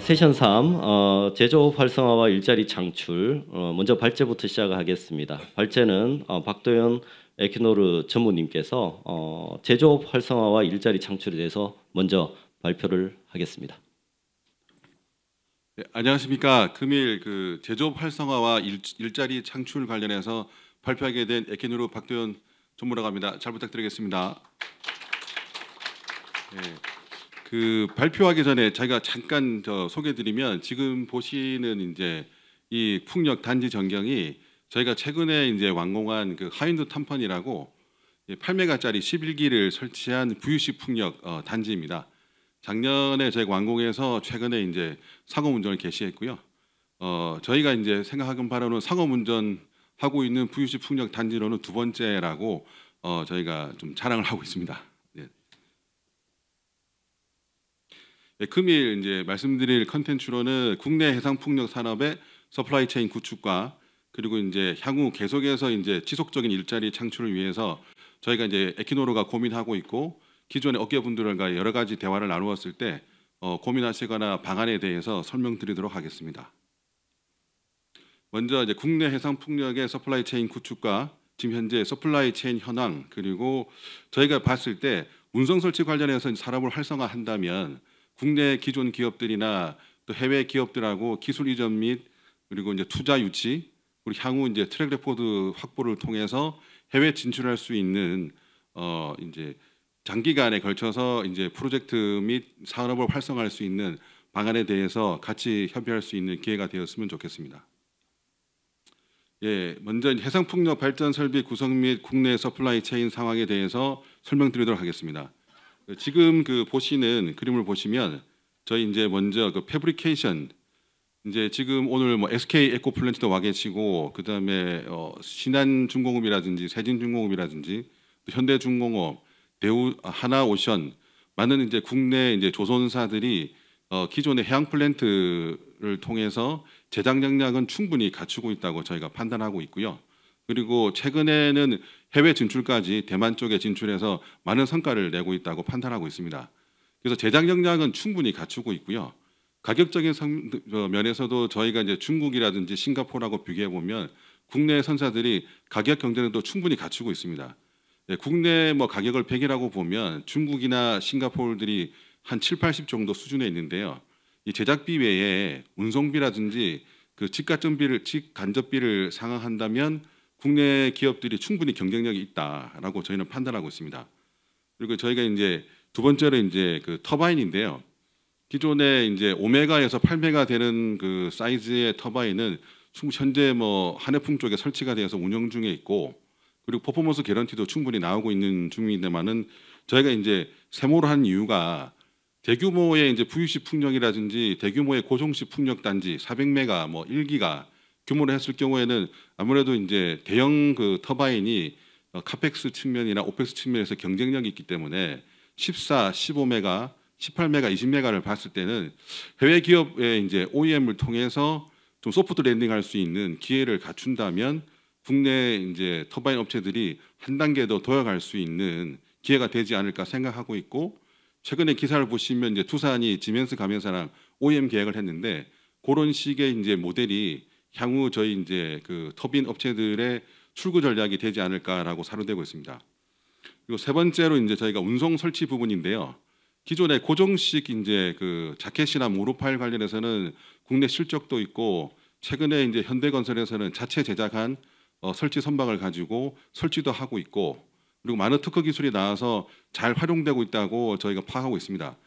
세션 3 제조업 활성화와 일자리 창출. 먼저 발제부터 시작하겠습니다. 발제는 박도현 에키노르 전무님께서 제조업 활성화와 일자리 창출에 대해서 먼저 발표를 하겠습니다. 네, 안녕하십니까. 금일 제조업 활성화와 일자리 창출 관련해서 발표하게 된 에키노르 박도현 전무라고 합니다. 잘 부탁드리겠습니다. 네, 발표하기 전에 제가 잠깐 소개드리면, 지금 보시는 이제 이 풍력 단지 전경이 저희가 최근에 이제 완공한 하윈드 탐펀이라고 8메가짜리 11기를 설치한 VUC 풍력 단지입니다. 작년에 저희가 완공해서 최근에 이제 상업 운전을 개시했고요. 저희가 이제 생각하는 바로는 상업 운전하고 있는 VUC 풍력 단지로는 두 번째라고 저희가 좀 자랑을 하고 있습니다. 네, 금일 이제 말씀드릴 컨텐츠로는 국내 해상 풍력 산업의 서플라이 체인 구축과, 그리고 이제 향후 계속해서 이제 지속적인 일자리 창출을 위해서 저희가 이제 에키노르가 고민하고 있고, 기존의 업계분들과 여러 가지 대화를 나누었을 때 고민하시거나 방안에 대해서 설명드리도록 하겠습니다. 먼저 이제 국내 해상 풍력의 서플라이 체인 구축과 지금 현재 서플라이 체인 현황, 그리고 저희가 봤을 때 운송 설치 관련해서 산업을 활성화한다면 국내 기존 기업들이나 또 해외 기업들하고 기술 이전 및 그리고 이제 투자 유치, 그리고 향후 이제 트랙 레코드 확보를 통해서 해외 진출할 수 있는 이제 장기간에 걸쳐서 이제 프로젝트 및 산업을 활성화할 수 있는 방안에 대해서 같이 협의할 수 있는 기회가 되었으면 좋겠습니다. 예, 먼저 해상 풍력 발전 설비 구성 및 국내 서플라이 체인 상황에 대해서 설명드리도록 하겠습니다. 지금 보시는 그림을 보시면 저희 이제 먼저 패브리케이션, 이제 지금 오늘 뭐 SK 에코플랜트도 와 계시고, 그다음에 신한중공업이라든지 세진중공업이라든지 현대중공업, 대우, 하나오션, 많은 이제 국내 이제 조선사들이 기존의 해양 플랜트를 통해서 제작 역량은 충분히 갖추고 있다고 저희가 판단하고 있고요. 그리고 최근에는 해외 진출까지 대만 쪽에 진출해서 많은 성과를 내고 있다고 판단하고 있습니다. 그래서 제작 역량은 충분히 갖추고 있고요. 가격적인 면에서도 저희가 이제 중국이라든지 싱가포르하고 비교해 보면 국내 선사들이 가격 경쟁도 충분히 갖추고 있습니다. 네, 국내 뭐 가격을 100이라고 보면 중국이나 싱가포르들이 한 7, 80 정도 수준에 있는데요. 이 제작비 외에 운송비라든지 직간접비를 상환한다면 국내 기업들이 충분히 경쟁력이 있다라고 저희는 판단하고 있습니다. 그리고 저희가 이제 두 번째로 이제 터바인인데요. 기존에 이제 5메가에서 8메가 되는 사이즈의 터바인은 현재 뭐 한해풍 쪽에 설치가 되어서 운영 중에 있고, 그리고 퍼포먼스 개런티도 충분히 나오고 있는 중인데만은 저희가 이제 세모로 한 이유가 대규모의 이제 VUC 풍력이라든지 대규모의 고종시 풍력 단지 400메가 뭐 1기가 규모로 했을 경우에는 아무래도 이제 대형 터바인이 카펙스 측면이나 오펙스 측면에서 경쟁력이 있기 때문에 14, 15메가, 18메가, 20메가를 봤을 때는 해외 기업의 이제 OEM을 통해서 좀 소프트 랜딩할 수 있는 기회를 갖춘다면 국내 이제 터바인 업체들이 한 단계 더 도약할 수 있는 기회가 되지 않을까 생각하고 있고, 최근에 기사를 보시면 이제 두산이 지멘스 가면사랑 OEM 계약을 했는데, 그런 식의 이제 모델이 향후 저희 이제 터빈 업체들의 출구 전략이 되지 않을까라고 사료되고 있습니다. 그리고 세 번째로 이제 저희가 운송 설치 부분인데요. 기존의 고정식 이제 자켓이나 모노파일 관련해서는 국내 실적도 있고, 최근에 이제 현대건설에서는 자체 제작한 설치 선박을 가지고 설치도 하고 있고, 그리고 많은 특허 기술이 나와서 잘 활용되고 있다고 저희가 파악하고 있습니다.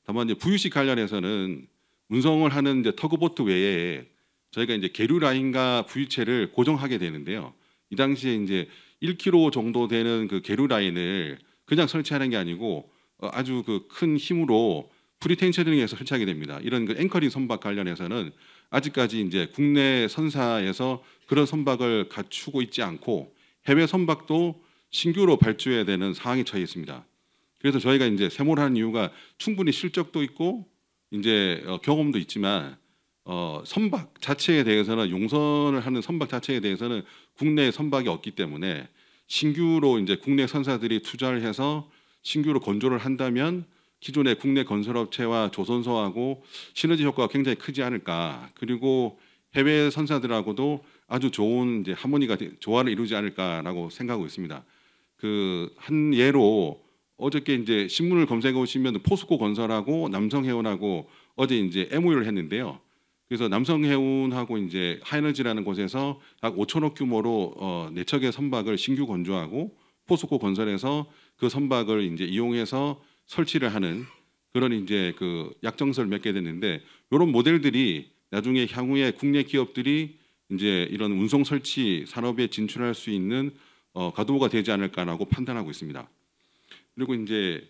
다만 이제 VUC 관련해서는 운송을 하는 이제 터그보트 외에 저희가 이제 계류 라인과 부유체를 고정하게 되는데요. 이 당시에 이제 1km 정도 되는 계류 라인을 그냥 설치하는 게 아니고 아주 큰 힘으로 프리텐셔닝해서 설치하게 됩니다. 이런 앵커링 선박 관련해서는 아직까지 이제 국내 선사에서 그런 선박을 갖추고 있지 않고, 해외 선박도 신규로 발주해야 되는 상황에 처해 있습니다. 그래서 저희가 이제 세모를 하는 이유가 충분히 실적도 있고 이제 경험도 있지만 선박 자체에 대해서는, 용선을 하는 선박 자체에 대해서는 국내 선박이 없기 때문에 신규로 이제 국내 선사들이 투자를 해서 신규로 건조를 한다면 기존의 국내 건설업체와 조선소하고 시너지 효과가 굉장히 크지 않을까. 그리고 해외 선사들하고도 아주 좋은 이제 하모니가 조화를 이루지 않을까라고 생각하고 있습니다. 그 한 예로 어저께 이제 신문을 검색해 보시면 포스코 건설하고 남성해운하고 어제 이제 MOU를 했는데요. 그래서 남성해운하고 이제 하이너지라는 곳에서 약 5천억 규모로 4척의 선박을 신규 건조하고 포스코 건설에서 그 선박을 이제 이용해서 설치를 하는 그런 이제 그 약정서를 맺게 됐는데 이런 모델들이 나중에 향후에 국내 기업들이 이제 이런 운송 설치 산업에 진출할 수 있는 가도가 되지 않을까라고 판단하고 있습니다. 그리고 이제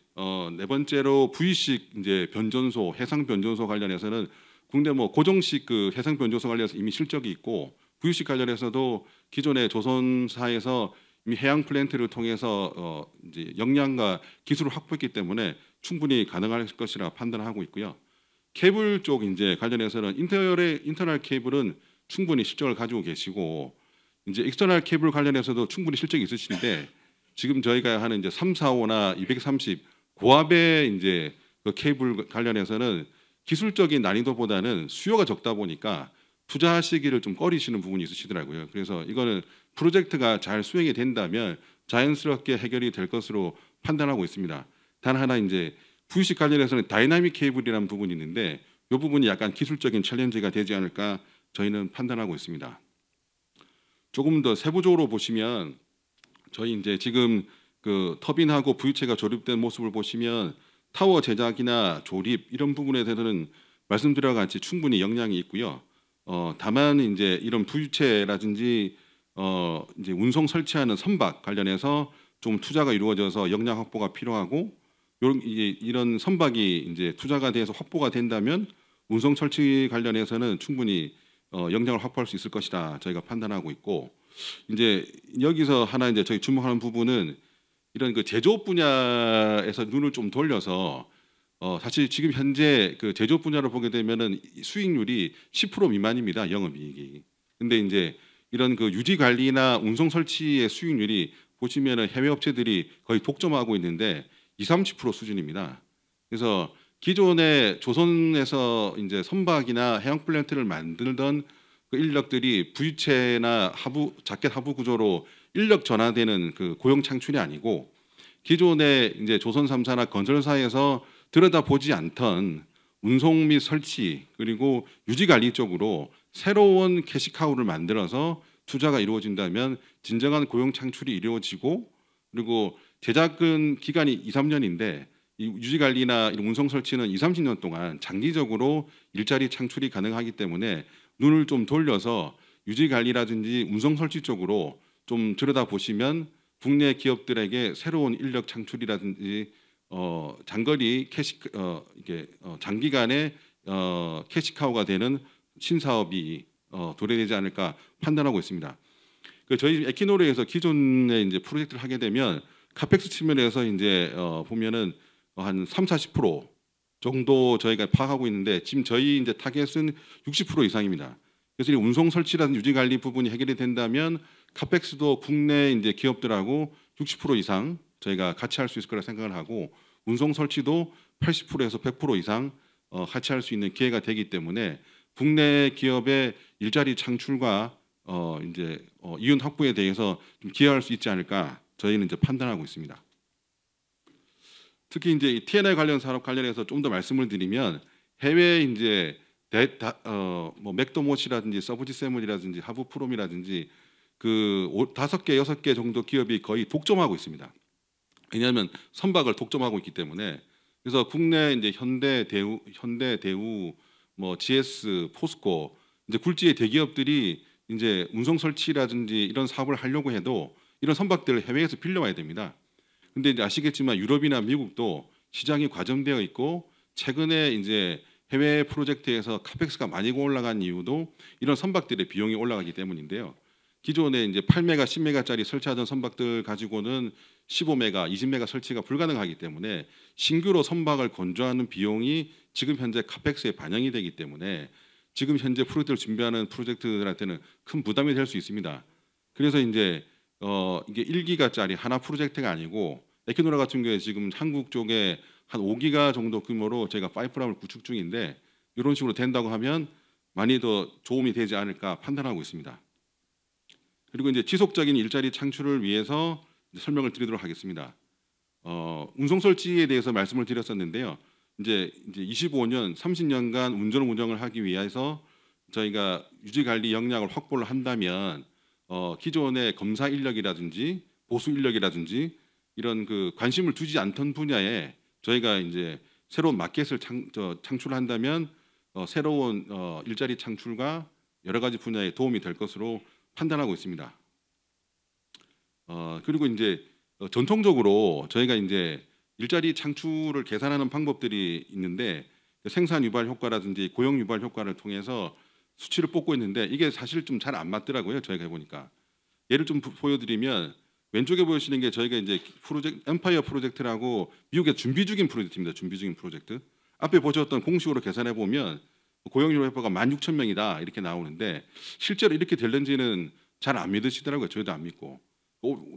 네 번째로 V식 이제 변전소, 해상 변전소 관련해서는 국내 뭐 고정식 그 해상 변전소 관련해서 이미 실적이 있고 V식 관련해서도 기존의 조선사에서 이미 해양 플랜트를 통해서 이제 역량과 기술을 확보했기 때문에 충분히 가능할 것이라 판단하고 있고요. 케이블 쪽 이제 관련해서는 인터널 케이블은 충분히 실적을 가지고 계시고 이제 익스터널 케이블 관련해서도 충분히 실적이 있으신데 지금 저희가 하는 이제 345나 230 고압의 이제 그 케이블 관련해서는 기술적인 난이도보다는 수요가 적다 보니까 투자하시기를 좀 꺼리시는 부분이 있으시더라고요. 그래서 이거는 프로젝트가 잘 수행이 된다면 자연스럽게 해결이 될 것으로 판단하고 있습니다. 단 하나 이제 V식 관련해서는 다이나믹 케이블이라는 부분이 있는데 이 부분이 약간 기술적인 챌린지가 되지 않을까 저희는 판단하고 있습니다. 조금 더 세부적으로 보시면 저희 이제 지금 그 터빈하고 V체가 조립된 모습을 보시면 타워 제작이나 조립 이런 부분에 대해서는 말씀드린 같이 충분히 역량이 있고요. 다만 이제 이런 V체라든지 이제 운송 설치하는 선박 관련해서 좀 투자가 이루어져서 역량 확보가 필요하고 이런 선박이 이제 투자가 돼서 확보가 된다면 운송 설치 관련해서는 충분히 역량을 확보할 수 있을 것이다 저희가 판단하고 있고 이제 여기서 하나 이제 저희 주목하는 부분은 이런 그 제조업 분야에서 눈을 좀 돌려서 사실 지금 현재 그 제조업 분야를 보게 되면은 수익률이 10% 미만입니다 영업이익이. 근데 이제 이런 그 유지 관리나 운송 설치의 수익률이 보시면은 해외 업체들이 거의 독점하고 있는데 20-30% 수준입니다. 그래서 기존의 조선에서 이제 선박이나 해양 플랜트를 만들던 그 인력들이 V체나 자켓 하부 구조로 인력 전환되는 그 고용 창출이 아니고 기존의 이제 조선 3사나 건설사에서 들여다보지 않던 운송 및 설치 그리고 유지 관리 쪽으로 새로운 캐시카우를 만들어서 투자가 이루어진다면 진정한 고용 창출이 이루어지고 그리고 제작은 기간이 2-3년인데 이 유지 관리나 운송 설치는 20-30년 동안 장기적으로 일자리 창출이 가능하기 때문에 눈을 좀 돌려서 유지 관리라든지 운송 설치 쪽으로 좀 들여다보시면 국내 기업들에게 새로운 인력 창출이라든지 장거리 장기간의 캐시카우가 되는 신사업이 도래되지 않을까 판단하고 있습니다. 그 저희 에키노르에서 기존에 이제 프로젝트를 하게 되면 카펙스 측면에서 이제 보면은 한 30-40% 정도 저희가 파악하고 있는데 지금 저희 이제 타겟은 60% 이상입니다. 그래서 이 운송 설치라든지 유지 관리 부분이 해결이 된다면 카펙스도 국내 이제 기업들하고 60% 이상 저희가 같이 할 수 있을 거라 생각을 하고 운송 설치도 80%에서 100% 이상 같이 할 수 있는 기회가 되기 때문에 국내 기업의 일자리 창출과 이제 이윤 확보에 대해서 좀 기여할 수 있지 않을까 저희는 이제 판단하고 있습니다. 특히 이제 이 T&I 관련 산업 관련해서 좀 더 말씀을 드리면 해외 이제 뭐 맥도모치라든지 서브지세물이라든지 하부프롬이라든지 그 5개, 6개 정도 기업이 거의 독점하고 있습니다. 왜냐하면 선박을 독점하고 있기 때문에 그래서 국내 이제 현대, 대우, 뭐 GS, 포스코 이제 굴지의 대기업들이 이제 운송 설치라든지 이런 사업을 하려고 해도 이런 선박들을 해외에서 빌려와야 됩니다. 근데 이제 아시겠지만 유럽이나 미국도 시장이 과점되어 있고 최근에 이제 해외 프로젝트에서 카펙스가 많이 올라간 이유도 이런 선박들의 비용이 올라가기 때문인데요. 기존에 이제 8메가, 10메가짜리 설치하던 선박들 가지고는 15메가, 20메가 설치가 불가능하기 때문에 신규로 선박을 건조하는 비용이 지금 현재 카펙스에 반영이 되기 때문에 지금 현재 프로젝트를 준비하는 프로젝트들한테는 큰 부담이 될 수 있습니다. 그래서 이제 이게 1기가짜리 하나 프로젝트가 아니고 에키노라 같은 경우에 지금 한국 쪽에 한 5기가 정도 규모로 저희가 파이프라인을 구축 중인데 이런 식으로 된다고 하면 많이 더 도움이 되지 않을까 판단하고 있습니다. 그리고 이제 지속적인 일자리 창출을 위해서 설명을 드리도록 하겠습니다. 운송설치에 대해서 말씀을 드렸었는데요. 이제 25년, 30년간 운전을 하기 위해서 저희가 유지관리 역량을 확보를 한다면 기존의 검사 인력이라든지 보수 인력이라든지 이런 그 관심을 두지 않던 분야에 저희가 이제 새로운 마켓을 창출한다면 새로운 일자리 창출과 여러 가지 분야에 도움이 될 것으로 판단하고 있습니다. 그리고 이제 전통적으로 저희가 이제 일자리 창출을 계산하는 방법들이 있는데 생산 유발 효과라든지 고용 유발 효과를 통해서 수치를 뽑고 있는데 이게 사실 좀 잘 안 맞더라고요. 저희가 해보니까 예를 좀 보여드리면 왼쪽에 보시는 게 저희가 이제 엠파이어 프로젝트라고 미국의 준비 중인 프로젝트입니다. 준비 중인 프로젝트. 앞에 보셨던 공식으로 계산해 보면 고용률 효과가 16,000명이다 이렇게 나오는데 실제로 이렇게 될는지는 잘 안 믿으시더라고요. 저희도 안 믿고.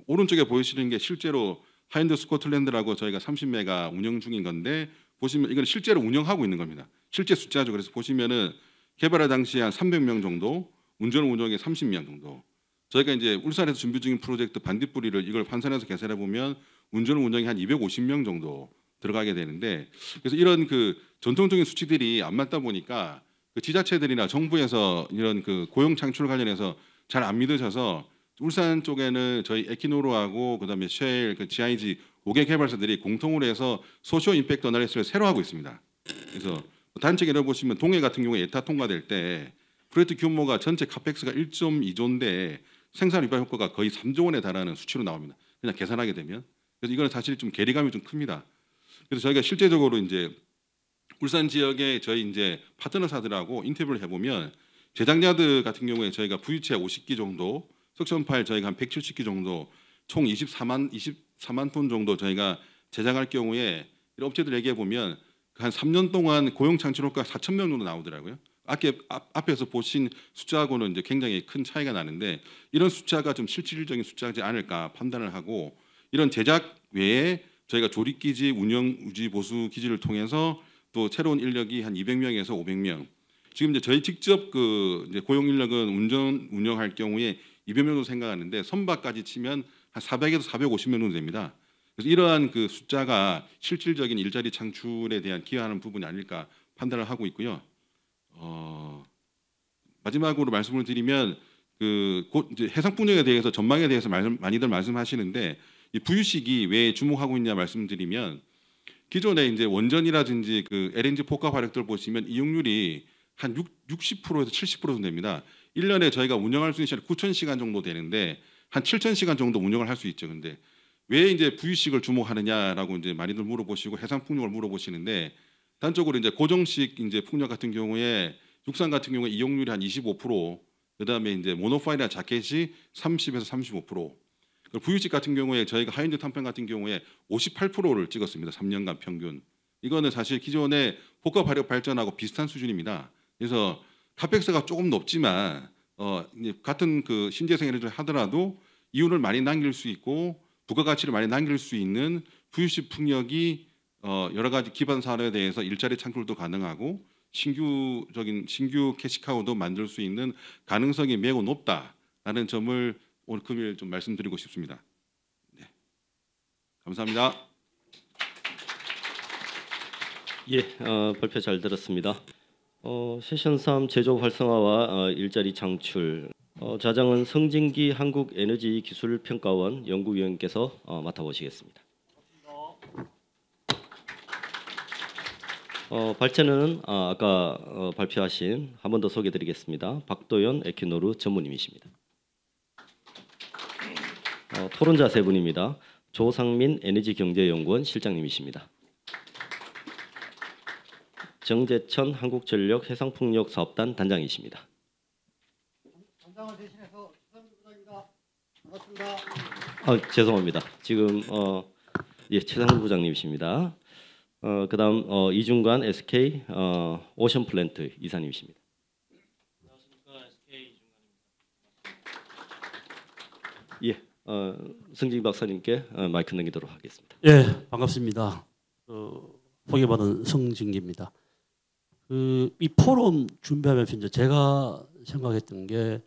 오른쪽에 보이시는 게 실제로 하인드 스코틀랜드라고 저희가 30메가 운영 중인 건데 보시면 이건 실제로 운영하고 있는 겁니다. 실제 숫자죠. 그래서 보시면은 개발할 당시에 한 300명 정도, 운영에 30명 정도. 저희가 이제 울산에서 준비 중인 프로젝트 반딧불이를 이걸 환산해서 계산해 보면 운영이 한 250명 정도 들어가게 되는데 그래서 이런 그 전통적인 수치들이 안 맞다 보니까 그 지자체들이나 정부에서 이런 그 고용 창출 관련해서 잘 안 믿으셔서 울산 쪽에는 저희 에키노르하고 그다음에 쉘, 그 GIG 5개 개발사들이 공통으로 해서 소시오 임팩트 어널리시스를 새로 하고 있습니다. 그래서 단체 예를 보시면 동해 같은 경우에 예타 통과될 때 프로젝트 규모가 전체 카펙스가 1.2조인데 생산 유발 효과가 거의 3조 원에 달하는 수치로 나옵니다. 그냥 계산하게 되면. 그래서 이거는 사실 좀 괴리감이 좀 큽니다. 그래서 저희가 실제적으로 이제 울산 지역에 저희 이제 파트너사들하고 인터뷰를 해보면 제작자들 같은 경우에 저희가 VU체 50기 정도, 석션 파일 저희가 한 170기 정도, 총 24만 톤 정도 저희가 제작할 경우에 이런 업체들 얘기해 보면 한 3년 동안 고용 창출 효과 4,000명 정도 나오더라고요. 앞에서 보신 숫자하고는 이제 굉장히 큰 차이가 나는데 이런 숫자가 좀 실질적인 숫자지 않을까 판단을 하고 이런 제작 외에 저희가 조립기지, 운영, 유지, 보수 기지를 통해서 또 새로운 인력이 한 200명에서 500명. 지금 이제 저희 직접 그 이제 고용 인력은 운영할 경우에 200명 정도 생각하는데 선박까지 치면 한 400에서 450명 정도 됩니다. 그래서 이러한 그 숫자가 실질적인 일자리 창출에 대한 기여하는 부분이 아닐까 판단을 하고 있고요. 마지막으로 말씀을 드리면 그 곧 이제 해상풍력에 대해서 전망에 대해서 많이들 말씀하시는데 이 부유식이 왜 주목하고 있냐 말씀드리면 기존에 이제 원전이라든지 그 LNG 포카 화력들 보시면 이용률이 한 60%에서 70% 정도 됩니다. 1년에 저희가 운영할 수 있는 시간이 9,000시간 정도 되는데 한 7,000시간 정도 운영을 할 수 있죠. 근데 왜 이제 부유식을 주목하느냐라고 이제 많이들 물어보시고 해상풍력을 물어보시는데 단적으로 이제 고정식 이제 풍력 같은 경우에 육상 같은 경우에 이용률이 한 25%, 그다음에 이제 모노파일이나 자켓이 30에서 35%. 부유식 같은 경우에 저희가 하인드 탐평 같은 경우에 58%를 찍었습니다. 3년간 평균. 이거는 사실 기존의 복합 화력 발전하고 비슷한 수준입니다. 그래서 카펙스가 조금 높지만 이제 같은 그 신재생 에너지를 하더라도 이윤을 많이 남길 수 있고 부가가치를 많이 남길 수 있는 부유식 풍력이 여러 가지 기반 산업에 대해서 일자리 창출도 가능하고 신규 캐시카우도 만들 수 있는 가능성이 매우 높다라는 점을 오늘 금요일 좀 말씀드리고 싶습니다. 네. 감사합니다. 예, 발표 잘 들었습니다. 세션 3 제조 활성화와 일자리 창출. 자장은 성진기 한국에너지기술평가원 연구위원께서 맡아보시겠습니다. 발제는 아까 발표하신 한 번 더 소개드리겠습니다. 박도연 에키노르 전무님이십니다. 토론자 세 분입니다. 조상민 에너지경제연구원 실장님이십니다. 정재천 한국전력 해상풍력 사업단 단장이십니다. 단장을 대신해서 최상주 부장입니다. 반갑습니다. 죄송합니다. 지금 예, 최상주 부장님이십니다. 그다음 이중관 SK 오션플랜트 이사님이십니다. 안녕하십니까, SK 이중관입니다. 예, 성진기 박사님께 마이크 넘기도록 하겠습니다. 예, 반갑습니다. 소개받은 성진기입니다. 이 포럼 준비하면서 이제 제가 생각했던 게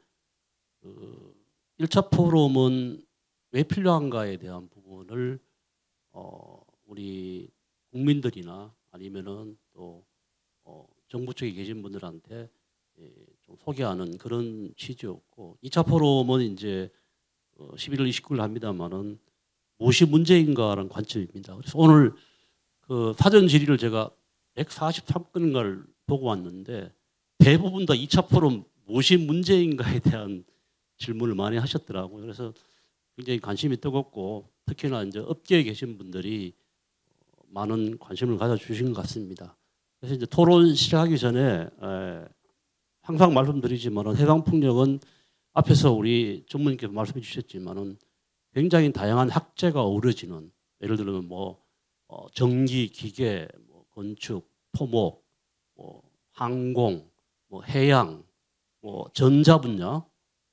1차 포럼은 왜 필요한가에 대한 부분을 우리 국민들이나 아니면은 또 정부 쪽에 계신 분들한테 좀 소개하는 그런 취지였고, 2차 포럼은 이제 11월 29일 합니다만은 무엇이 문제인가라는 관점입니다. 그래서 오늘 그 사전 질의를 제가 143건을 보고 왔는데 대부분 다 2차 포럼 무엇이 문제인가에 대한 질문을 많이 하셨더라고요. 그래서 굉장히 관심이 뜨겁고 특히나 이제 업계에 계신 분들이 많은 관심을 가져주신 것 같습니다. 그래서 이제 토론 시작하기 전에 항상 말씀드리지만은 해상풍력은 앞에서 우리 전문님께서 말씀해 주셨지만은 굉장히 다양한 학제가 어우러지는, 예를 들면 뭐 전기, 기계, 뭐 건축, 토목, 뭐 항공, 뭐 해양, 뭐 전자 분야,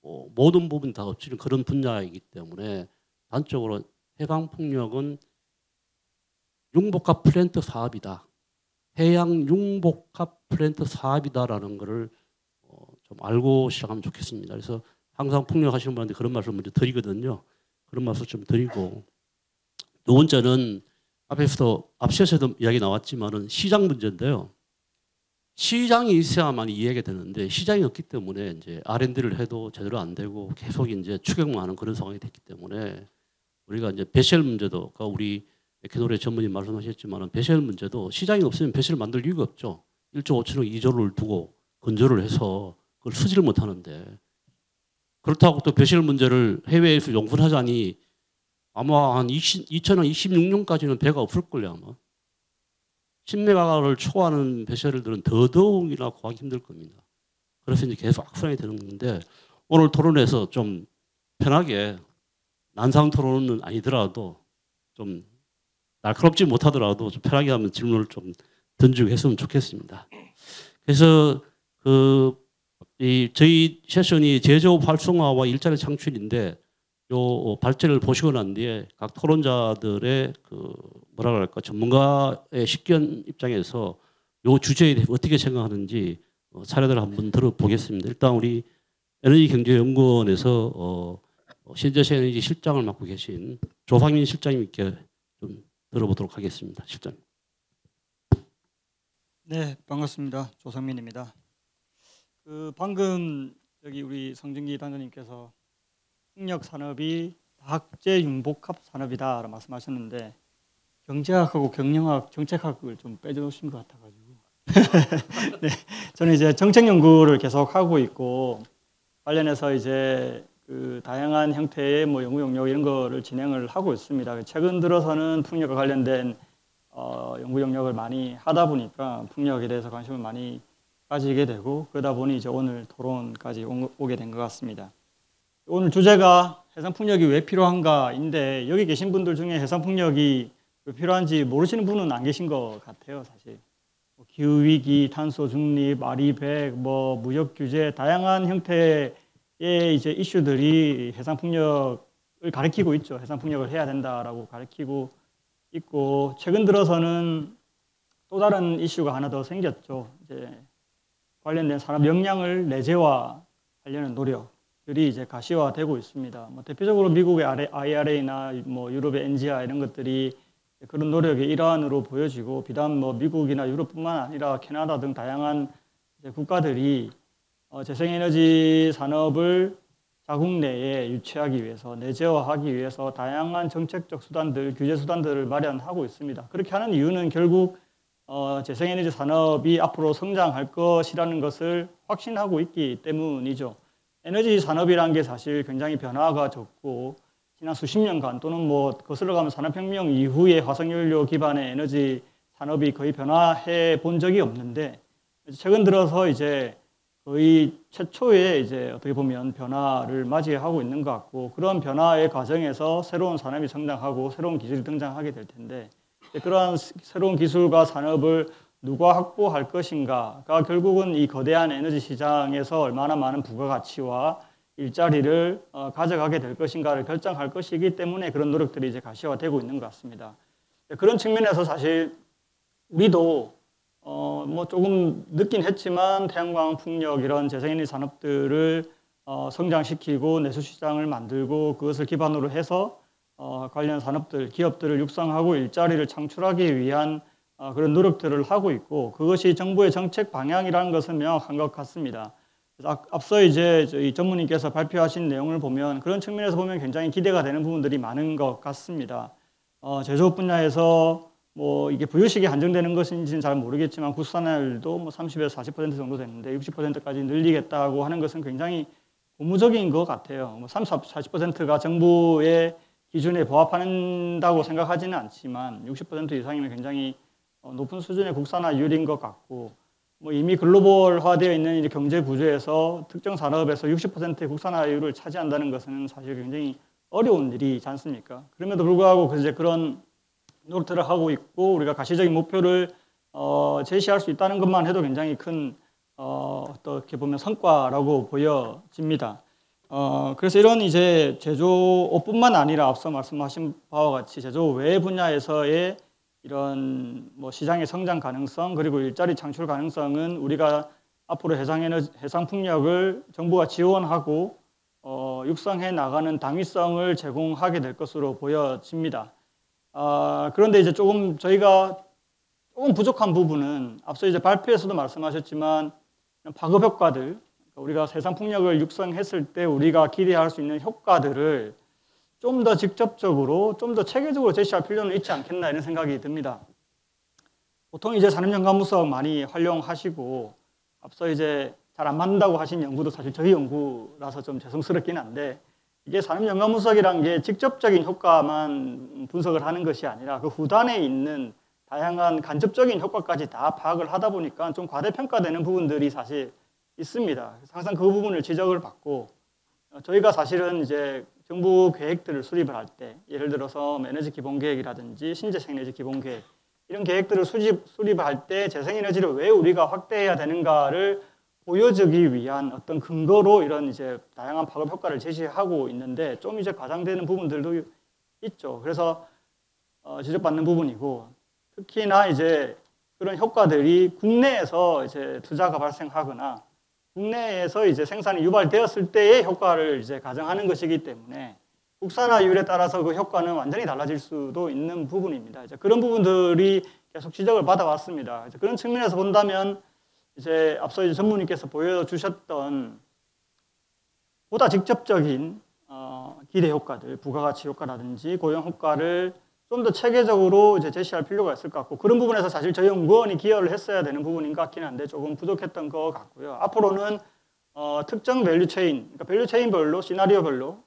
모든 부분이 다 엎치는 그런 분야이기 때문에 단적으로 해상풍력은 융복합 플랜트 사업이다, 해양 융복합 플랜트 사업이다라는 것을 좀 알고 시작하면 좋겠습니다. 그래서 항상 풍력하시는 분한테 그런 말씀을 먼저 드리거든요. 그런 말씀 좀 드리고, 두 번째는 앞서서도 이야기 나왔지만은 시장 문제인데요. 시장이 있어야만 이해가 되는데 시장이 없기 때문에 이제 R&D를 해도 제대로 안 되고 계속 이제 추격만 하는 그런 상황이 됐기 때문에 우리가 이제 배실 문제도, 아까 우리 에케노레 전문의 말씀하셨지만은 배실 문제도 시장이 없으면 배실을 만들 이유가 없죠. 1조 5천억 2조를 두고 건조를 해서 그걸 쓰지를 못하는데, 그렇다고 또 배실 문제를 해외에서 용분하자니 아마 한 2026년까지는 배가 없을 걸요. 아마 10메가를 초과하는 배실들은 더더욱이나 구하기 힘들 겁니다. 그래서 이제 계속 악순환이 되는 건데, 오늘 토론에서 좀 편하게, 난상 토론은 아니더라도 좀 날카롭지 못하더라도 좀 편하게 하면 질문을 좀 던지고 했으면 좋겠습니다. 그래서 저희 세션이 제조업 활성화와 일자리 창출인데, 요 발제를 보시고 난 뒤에 각 토론자들의 뭐라 그럴까, 전문가의 식견 입장에서 요 주제에 대해 어떻게 생각하는지 차례대로 한번 들어보겠습니다. 일단 우리 에너지경제연구원에서 신재생 에너지 실장을 맡고 계신 조상민 실장님께 좀 들어보도록 하겠습니다. 실장. 네, 반갑습니다. 조상민입니다. 방금 여기 우리 성진기 단장님께서 풍력 산업이 다학제 융복합 산업이다라고 말씀하셨는데 경제학하고 경영학, 정책학을 좀 빼주신 것 같아가지고 네, 저는 이제 정책 연구를 계속 하고 있고 관련해서 이제 다양한 형태의 뭐 연구 용역 이런 거를 진행을 하고 있습니다. 최근 들어서는 풍력과 관련된 연구 용역을 많이 하다 보니까 풍력에 대해서 관심을 많이 가지게 되고, 그러다 보니 이제 오늘 토론까지 오게 된 것 같습니다. 오늘 주제가 해상풍력이 왜 필요한가인데, 여기 계신 분들 중에 해상풍력이 왜 필요한지 모르시는 분은 안 계신 것 같아요, 사실. 기후위기, 탄소 중립, 아리백, 뭐 무역 규제, 다양한 형태의 이제 이슈들이 해상풍력을 가리키고 있죠. 해상풍력을 해야 된다라고 가리키고 있고, 최근 들어서는 또 다른 이슈가 하나 더 생겼죠. 이제 관련된 산업 역량을 내재화하려는 노력들이 이제 가시화되고 있습니다. 뭐 대표적으로 미국의 IRA나 뭐 유럽의 NGI 이런 것들이 그런 노력의 일환으로 보여지고, 비단 뭐 미국이나 유럽뿐만 아니라 캐나다 등 다양한 이제 국가들이 재생에너지 산업을 자국 내에 유치하기 위해서, 내재화하기 위해서 다양한 정책적 수단들, 규제 수단들을 마련하고 있습니다. 그렇게 하는 이유는 결국 재생에너지 산업이 앞으로 성장할 것이라는 것을 확신하고 있기 때문이죠. 에너지 산업이라는 게 사실 굉장히 변화가 적고, 지난 수십 년간 또는 뭐 거슬러 가면 산업혁명 이후에 화석연료 기반의 에너지 산업이 거의 변화해 본 적이 없는데, 최근 들어서 이제 거의 최초의 이제 어떻게 보면 변화를 맞이하고 있는 것 같고, 그런 변화의 과정에서 새로운 산업이 성장하고 새로운 기술이 등장하게 될 텐데, 그러한 새로운 기술과 산업을 누가 확보할 것인가가 결국은 이 거대한 에너지 시장에서 얼마나 많은 부가가치와 일자리를 가져가게 될 것인가를 결정할 것이기 때문에 그런 노력들이 이제 가시화되고 있는 것 같습니다. 그런 측면에서 사실 우리도 뭐 조금 늦긴 했지만 태양광, 풍력 이런 재생에너지 산업들을 성장시키고 내수 시장을 만들고 그것을 기반으로 해서 관련 산업들, 기업들을 육성하고 일자리를 창출하기 위한 그런 노력들을 하고 있고 그것이 정부의 정책 방향이라는 것은 명확한 것 같습니다. 앞서 이제 저희 전무님께서 발표하신 내용을 보면 그런 측면에서 보면 굉장히 기대가 되는 부분들이 많은 것 같습니다. 제조업 분야에서 뭐 이게 부유식이 한정되는 것인지는 잘 모르겠지만 국산화율도 뭐 30에서 40% 정도 되는데 60%까지 늘리겠다고 하는 것은 굉장히 고무적인 것 같아요. 뭐 30, 40%가 정부의 기준에 부합한다고 생각하지는 않지만 60% 이상이면 굉장히 높은 수준의 국산화율인 것 같고 뭐 이미 글로벌화되어 있는 이제 경제 구조에서 특정 산업에서 60%의 국산화율을 차지한다는 것은 사실 굉장히 어려운 일이지 않습니까? 그럼에도 불구하고 이제 그런 노력들을 하고 있고 우리가 가시적인 목표를 제시할 수 있다는 것만 해도 굉장히 큰 어떻게 보면 성과라고 보여집니다. 그래서 이런 이제 제조업뿐만 아니라 앞서 말씀하신 바와 같이 제조업 외 분야에서의 이런 뭐 시장의 성장 가능성 그리고 일자리 창출 가능성은 우리가 앞으로 해상 풍력을 정부가 지원하고 육성해 나가는 당위성을 제공하게 될 것으로 보여집니다. 그런데 이제 조금 저희가 조금 부족한 부분은 앞서 이제 발표에서도 말씀하셨지만 파급 효과들 우리가 해상 풍력을 육성했을 때 우리가 기대할 수 있는 효과들을 좀 더 직접적으로, 좀 더 체계적으로 제시할 필요는 있지 않겠나 이런 생각이 듭니다. 보통 이제 산업연구원석 많이 활용하시고 앞서 이제 잘 안 맞는다고 하신 연구도 사실 저희 연구라서 좀 죄송스럽긴 한데 이게 산업연구원석이란 게 직접적인 효과만 분석을 하는 것이 아니라 그 후단에 있는 다양한 간접적인 효과까지 다 파악을 하다 보니까 좀 과대평가되는 부분들이 사실 있습니다. 항상 그 부분을 지적을 받고 저희가 사실은 이제 정부 계획들을 수립을 할 때 예를 들어서 에너지 기본계획이라든지 신재생에너지 기본계획 이런 계획들을 수립할 때 재생에너지를 왜 우리가 확대해야 되는가를 보여주기 위한 어떤 근거로 이런 이제 다양한 파급 효과를 제시하고 있는데 좀 이제 과장되는 부분들도 있죠. 그래서 지적받는 부분이고 특히나 이제 그런 효과들이 국내에서 이제 투자가 발생하거나 국내에서 이제 생산이 유발되었을 때의 효과를 이제 가정하는 것이기 때문에 국산화율에 따라서 그 효과는 완전히 달라질 수도 있는 부분입니다. 이제 그런 부분들이 계속 지적을 받아왔습니다. 이제 그런 측면에서 본다면 이제 앞서 이제 전무님께서 보여주셨던 보다 직접적인 기대 효과들, 부가가치 효과라든지 고용 효과를 좀 더 체계적으로 이제 제시할 필요가 있을 것 같고 그런 부분에서 사실 저희 연구원이 기여를 했어야 되는 부분인 것 같긴 한데 조금 부족했던 것 같고요. 앞으로는 특정 밸류체인, 그러니까 밸류체인별로 시나리오별로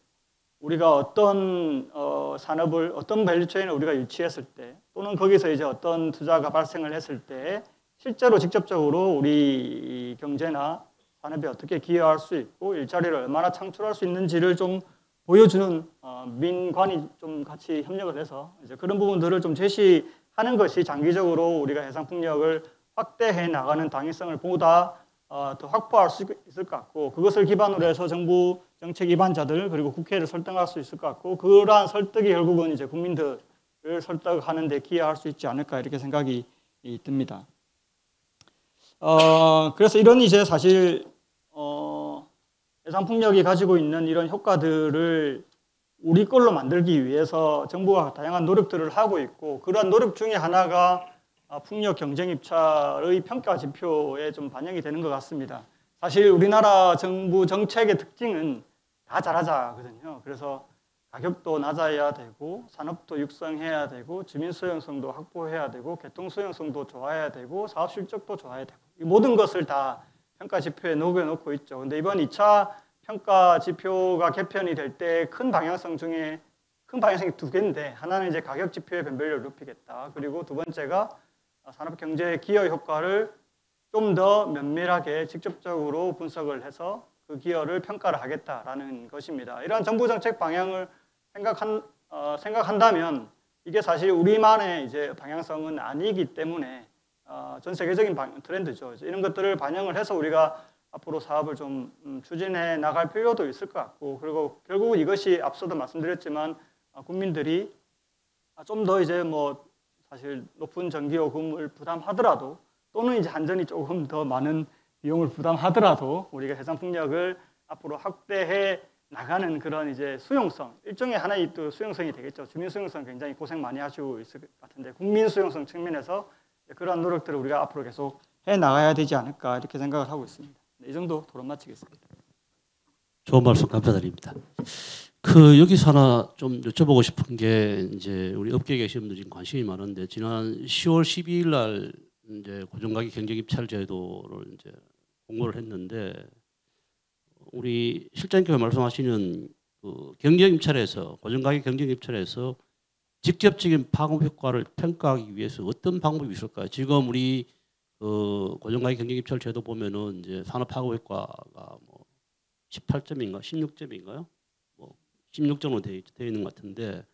우리가 어떤 산업을 어떤 밸류체인을 우리가 유치했을 때 또는 거기서 이제 어떤 투자가 발생을 했을 때 실제로 직접적으로 우리 경제나 산업에 어떻게 기여할 수 있고 일자리를 얼마나 창출할 수 있는지를 좀 보여주는 민관이 좀 같이 협력을 해서 이제 그런 부분들을 좀 제시하는 것이 장기적으로 우리가 해상 풍력을 확대해 나가는 당위성을 보다 더 확보할 수 있을 것 같고 그것을 기반으로 해서 정부 정책 입안자들 그리고 국회를 설득할 수 있을 것 같고 그러한 설득이 결국은 이제 국민들을 설득하는 데 기여할 수 있지 않을까 이렇게 생각이 듭니다. 그래서 이런 이제 사실 해상 풍력이 가지고 있는 이런 효과들을 우리 걸로 만들기 위해서 정부가 다양한 노력들을 하고 있고 그러한 노력 중에 하나가 풍력 경쟁 입찰의 평가 지표에 좀 반영이 되는 것 같습니다. 사실 우리나라 정부 정책의 특징은 다 잘하자거든요. 그래서 가격도 낮아야 되고 산업도 육성해야 되고 주민 수용성도 확보해야 되고 개통 수용성도 좋아야 되고 사업 실적도 좋아야 되고 이 모든 것을 다 평가 지표에 녹여놓고 있죠. 근데 이번 2차 평가 지표가 개편이 될 때 큰 방향성 중에 큰 방향성이 두 개인데 하나는 이제 가격 지표의 변별력을 높이겠다. 그리고 두 번째가 산업 경제의 기여 효과를 좀 더 면밀하게 직접적으로 분석을 해서 그 기여를 평가를 하겠다라는 것입니다. 이러한 정부 정책 방향을 생각한다면 이게 사실 우리만의 이제 방향성은 아니기 때문에 전 세계적인 트렌드죠. 이런 것들을 반영을 해서 우리가 앞으로 사업을 좀 추진해 나갈 필요도 있을 것 같고, 그리고 결국은 이것이 앞서도 말씀드렸지만 국민들이 좀 더 이제 뭐 사실 높은 전기요금을 부담하더라도, 또는 이제 한전이 조금 더 많은 비용을 부담하더라도 우리가 해상풍력을 앞으로 확대해 나가는 그런 이제 수용성, 일종의 하나의 또 수용성이 되겠죠. 주민 수용성 굉장히 고생 많이 하시고 있을 것 같은데, 국민 수용성 측면에서 그러한 노력들을 우리가 앞으로 계속 해 나가야 되지 않을까 이렇게 생각을 하고 있습니다. 네, 이 정도 토론 마치겠습니다. 좋은 말씀 감사드립니다. 여기서 하나 좀 여쭤보고 싶은 게, 이제 우리 업계에 계신 분들이 지금 관심이 많은데, 지난 10월 12일 날 이제 고정가격 경쟁 입찰 제도를 이제 공고를 했는데, 우리 실장님께서 말씀하시는 그 경쟁 입찰에서, 고정가격 경쟁 입찰에서 직접적인 방업 효과를 평가하기 위해서 어떤 방법이 있을까요? 지금 우리 고정가격 경쟁 입찰 제도 보면은 이제 산업 파급 효과가 뭐 18점인가 16점인가요? 뭐 16점으로 되어 있는 것 같은데,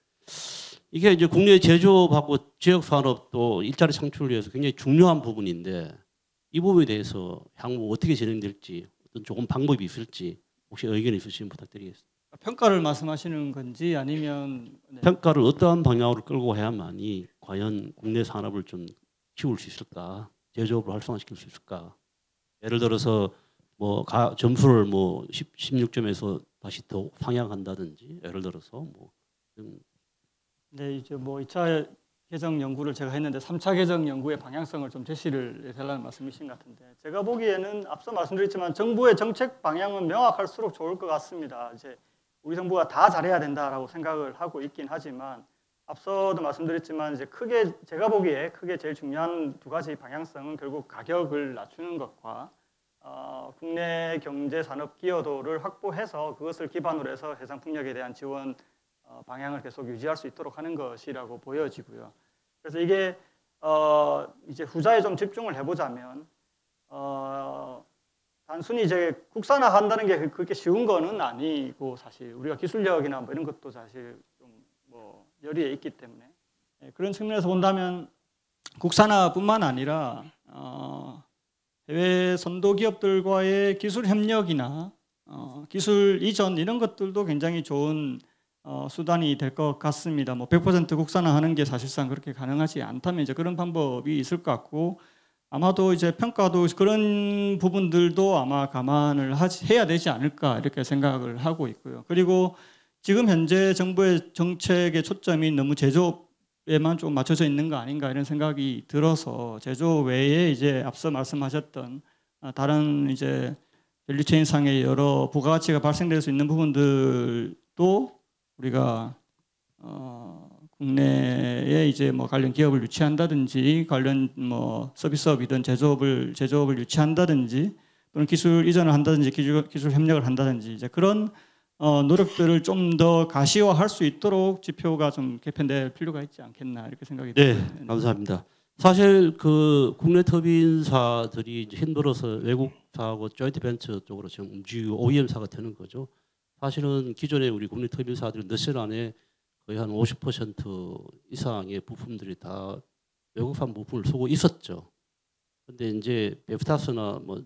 이게 이제 국내 제조업하고 지역 산업도 일자리 창출을 위해서 굉장히 중요한 부분인데, 이 부분에 대해서 향후 어떻게 진행될지, 어떤 좋은 방법이 있을지 혹시 의견 있으시면 부탁드리겠습니다. 평가를 말씀하시는 건지 아니면 평가를 어떠한 방향으로 끌고 해야만이 과연 국내 산업을 좀 키울 수 있을까, 제조업을 활성화시킬 수 있을까. 예를 들어서 뭐 점수를 뭐 16점에서 다시 더 상향한다든지, 예를 들어서 뭐 네, 이제 뭐 2차 개정 연구를 제가 했는데 3차 개정 연구의 방향성을 좀 제시를 해달라는 말씀이신 것 같은데, 제가 보기에는 앞서 말씀드렸지만 정부의 정책 방향은 명확할수록 좋을 것 같습니다. 이제 우리 정부가 다 잘해야 된다라고 생각을 하고 있긴 하지만, 앞서도 말씀드렸지만 이제 크게 제가 보기에 크게 제일 중요한 두 가지 방향성은 결국 가격을 낮추는 것과 국내 경제 산업 기여도를 확보해서 그것을 기반으로 해서 해상풍력에 대한 지원 방향을 계속 유지할 수 있도록 하는 것이라고 보여지고요. 그래서 이게 이제 후자에 좀 집중을 해보자면, 단순히 이제 국산화한다는 게 그렇게 쉬운 거는 아니고, 사실 우리가 기술력이나 뭐 이런 것도 사실 좀 뭐 열의에 있기 때문에, 그런 측면에서 본다면 국산화뿐만 아니라 해외 선도 기업들과의 기술 협력이나 기술 이전 이런 것들도 굉장히 좋은 수단이 될 것 같습니다. 뭐 100% 국산화하는 게 사실상 그렇게 가능하지 않다면 이제 그런 방법이 있을 것 같고, 아마도 이제 평가도 그런 부분들도 아마 감안을 해야 되지 않을까 이렇게 생각을 하고 있고요. 그리고 지금 현재 정부의 정책의 초점이 너무 제조업에만 좀 맞춰져 있는 거 아닌가 이런 생각이 들어서, 제조업 외에 이제 앞서 말씀하셨던 다른 이제 밸류체인 상의 여러 부가가치가 발생될 수 있는 부분들도 우리가 국내에 이제 뭐 관련 기업을 유치한다든지, 관련 뭐 서비스업이든 제조업을 유치한다든지, 또는 기술 이전을 한다든지, 기술 협력을 한다든지, 이제 그런 노력들을 좀 더 가시화할 수 있도록 지표가 좀 개편될 필요가 있지 않겠나 이렇게 생각이 듭니다. 네, 감사합니다. 사실 그 국내 터빈사들이 이제 힘들어서 외국사하고 조인트 벤처 쪽으로 지금 움직이고 OEM사가 되는 거죠. 사실은 기존에 우리 국내 터빈사들은 너실 안에 거의 한 50% 이상의 부품들이 다 외국산 부품을 쓰고 있었죠. 근데 이제 베프타스나 뭐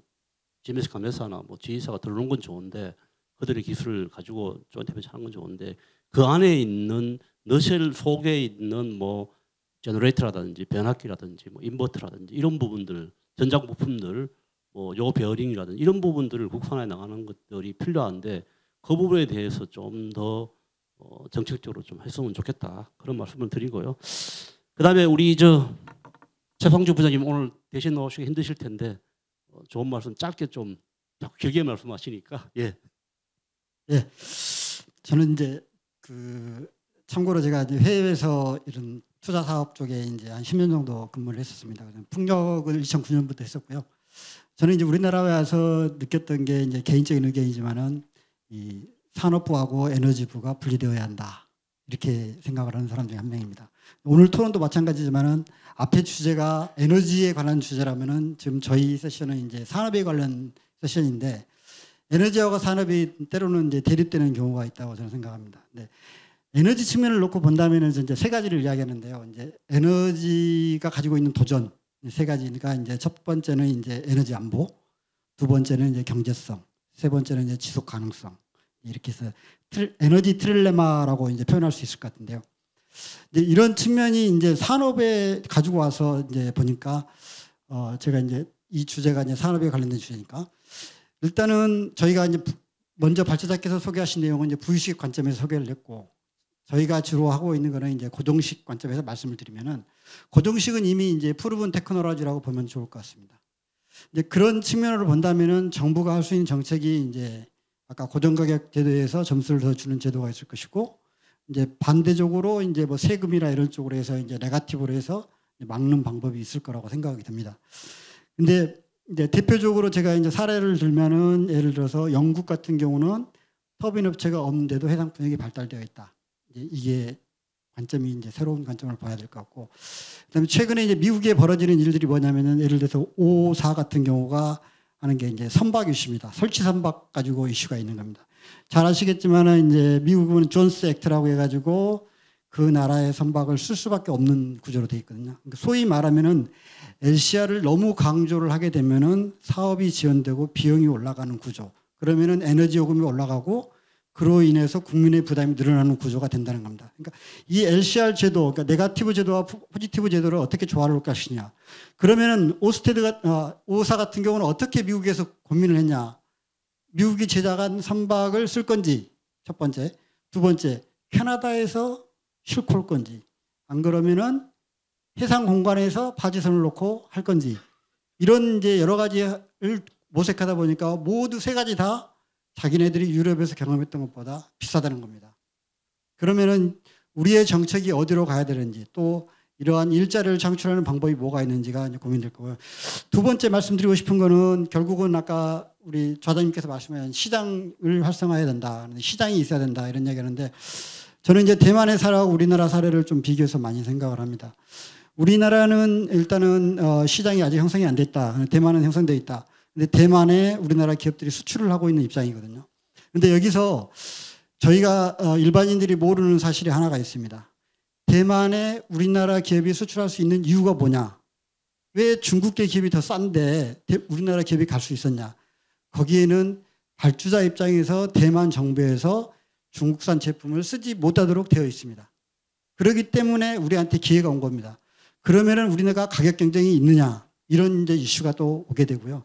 GMS 가메사나 뭐 GE사가 들어오는 건 좋은데, 그들의 기술을 가지고 조인트 벤처 하는 건 좋은데, 그 안에 있는 너실 속에 있는 뭐 제너레이터라든지 변압기라든지 뭐 인버터라든지 이런 부분들, 전장 부품들, 뭐 요 베어링이라든지 이런 부분들을 국산화해 나가는 것들이 필요한데, 그 부분에 대해서 좀 더 정책적으로 좀 했으면 좋겠다, 그런 말씀을 드리고요. 그다음에 우리 최성주 부장님 오늘 대신 나오시기 힘드실 텐데 좋은 말씀 짧게 좀, 자꾸 길게 말씀하시니까 예. 예, 저는 이제 참고로 제가 이제 해외에서 이런 투자 사업 쪽에 이제 한 10년 정도 근무를 했었습니다. 풍력을 2009년부터 했었고요. 저는 이제 우리나라에 와서 느꼈던 게, 이제 개인적인 의견이지만은 이 산업부하고 에너지부가 분리되어야 한다, 이렇게 생각을 하는 사람 중에 한 명입니다. 오늘 토론도 마찬가지지만은 앞에 주제가 에너지에 관한 주제라면은 지금 저희 세션은 이제 산업에 관련 세션인데, 에너지하고 산업이 때로는 이제 대립되는 경우가 있다고 저는 생각합니다. 네. 에너지 측면을 놓고 본다면은 이제 세 가지를 이야기하는데요. 이제 에너지가 가지고 있는 도전 세 가지니까, 이제 첫 번째는 이제 에너지 안보, 두 번째는 이제 경제성, 세 번째는 이제 지속 가능성. 이렇게 해서 에너지 트릴레마라고 이제 표현할 수 있을 것 같은데요. 이제 이런 측면이 이제 산업에 가지고 와서 이제 보니까 제가 이제 이 주제가 이제 산업에 관련된 주제니까 일단은 저희가 이제 먼저 발제자께서 소개하신 내용은 이제 부유식 관점에서 소개를 했고 저희가 주로 하고 있는 거는 이제 고정식 관점에서 말씀을 드리면은 고정식은 이미 이제 프루븐 테크놀로지라고 보면 좋을 것 같습니다. 이제 그런 측면으로 본다면은 정부가 할 수 있는 정책이 이제 아까 고정가격 제도에서 점수를 더 주는 제도가 있을 것이고 이제 반대적으로 이제 뭐 세금이나 이런 쪽으로 해서 이제 네거티브로 해서 막는 방법이 있을 거라고 생각이 듭니다. 근데 이제 대표적으로 제가 이제 사례를 들면은 예를 들어서 영국 같은 경우는 터빈 업체가 없는데도 해상 분역이 발달되어 있다. 이제 이게 관점이 이제 새로운 관점을 봐야 될 것 같고, 그다음에 최근에 이제 미국에 벌어지는 일들이 뭐냐면은 예를 들어서 554 같은 경우가 하는 게 이제 선박 이슈입니다. 설치 선박 가지고 이슈가 있는 겁니다. 잘 아시겠지만은 이제 미국은 존스 액트라고 해가지고 그 나라의 선박을 쓸 수밖에 없는 구조로 되어 있거든요. 그러니까 소위 말하면은 LCR을 너무 강조를 하게 되면은 사업이 지연되고 비용이 올라가는 구조. 그러면은 에너지 요금이 올라가고 그로 인해서 국민의 부담이 늘어나는 구조가 된다는 겁니다. 그러니까 이 LCR 제도, 그러니까 네거티브 제도와 포지티브 제도를 어떻게 조화를 할 것이냐. 그러면은 오사 같은 경우는 어떻게 미국에서 고민을 했냐. 미국이 제작한 선박을 쓸 건지, 첫 번째. 두 번째, 캐나다에서 싣고 올 건지. 안 그러면은 해상 공간에서 바지선을 놓고 할 건지. 이런 이제 여러 가지를 모색하다 보니까 모두 세 가지 다 자기네들이 유럽에서 경험했던 것보다 비싸다는 겁니다. 그러면은 우리의 정책이 어디로 가야 되는지 또 이러한 일자리를 창출하는 방법이 뭐가 있는지가 이제 고민될 거고요. 두 번째 말씀드리고 싶은 거는 결국은 아까 우리 좌장님께서 말씀하신 시장을 활성화해야 된다. 시장이 있어야 된다. 이런 얘기 하는데 저는 이제 대만의 사례하고 우리나라 사례를 좀 비교해서 많이 생각을 합니다. 우리나라는 일단은 시장이 아직 형성이 안 됐다. 대만은 형성되어 있다. 근데 대만에 우리나라 기업들이 수출을 하고 있는 입장이거든요. 근데 여기서 저희가 일반인들이 모르는 사실이 하나가 있습니다. 대만에 우리나라 기업이 수출할 수 있는 이유가 뭐냐? 왜 중국계 기업이 더 싼데 우리나라 기업이 갈 수 있었냐? 거기에는 발주자 입장에서 대만 정부에서 중국산 제품을 쓰지 못하도록 되어 있습니다. 그렇기 때문에 우리한테 기회가 온 겁니다. 그러면은 우리나라가 가격 경쟁이 있느냐? 이런 이제 이슈가 또 오게 되고요.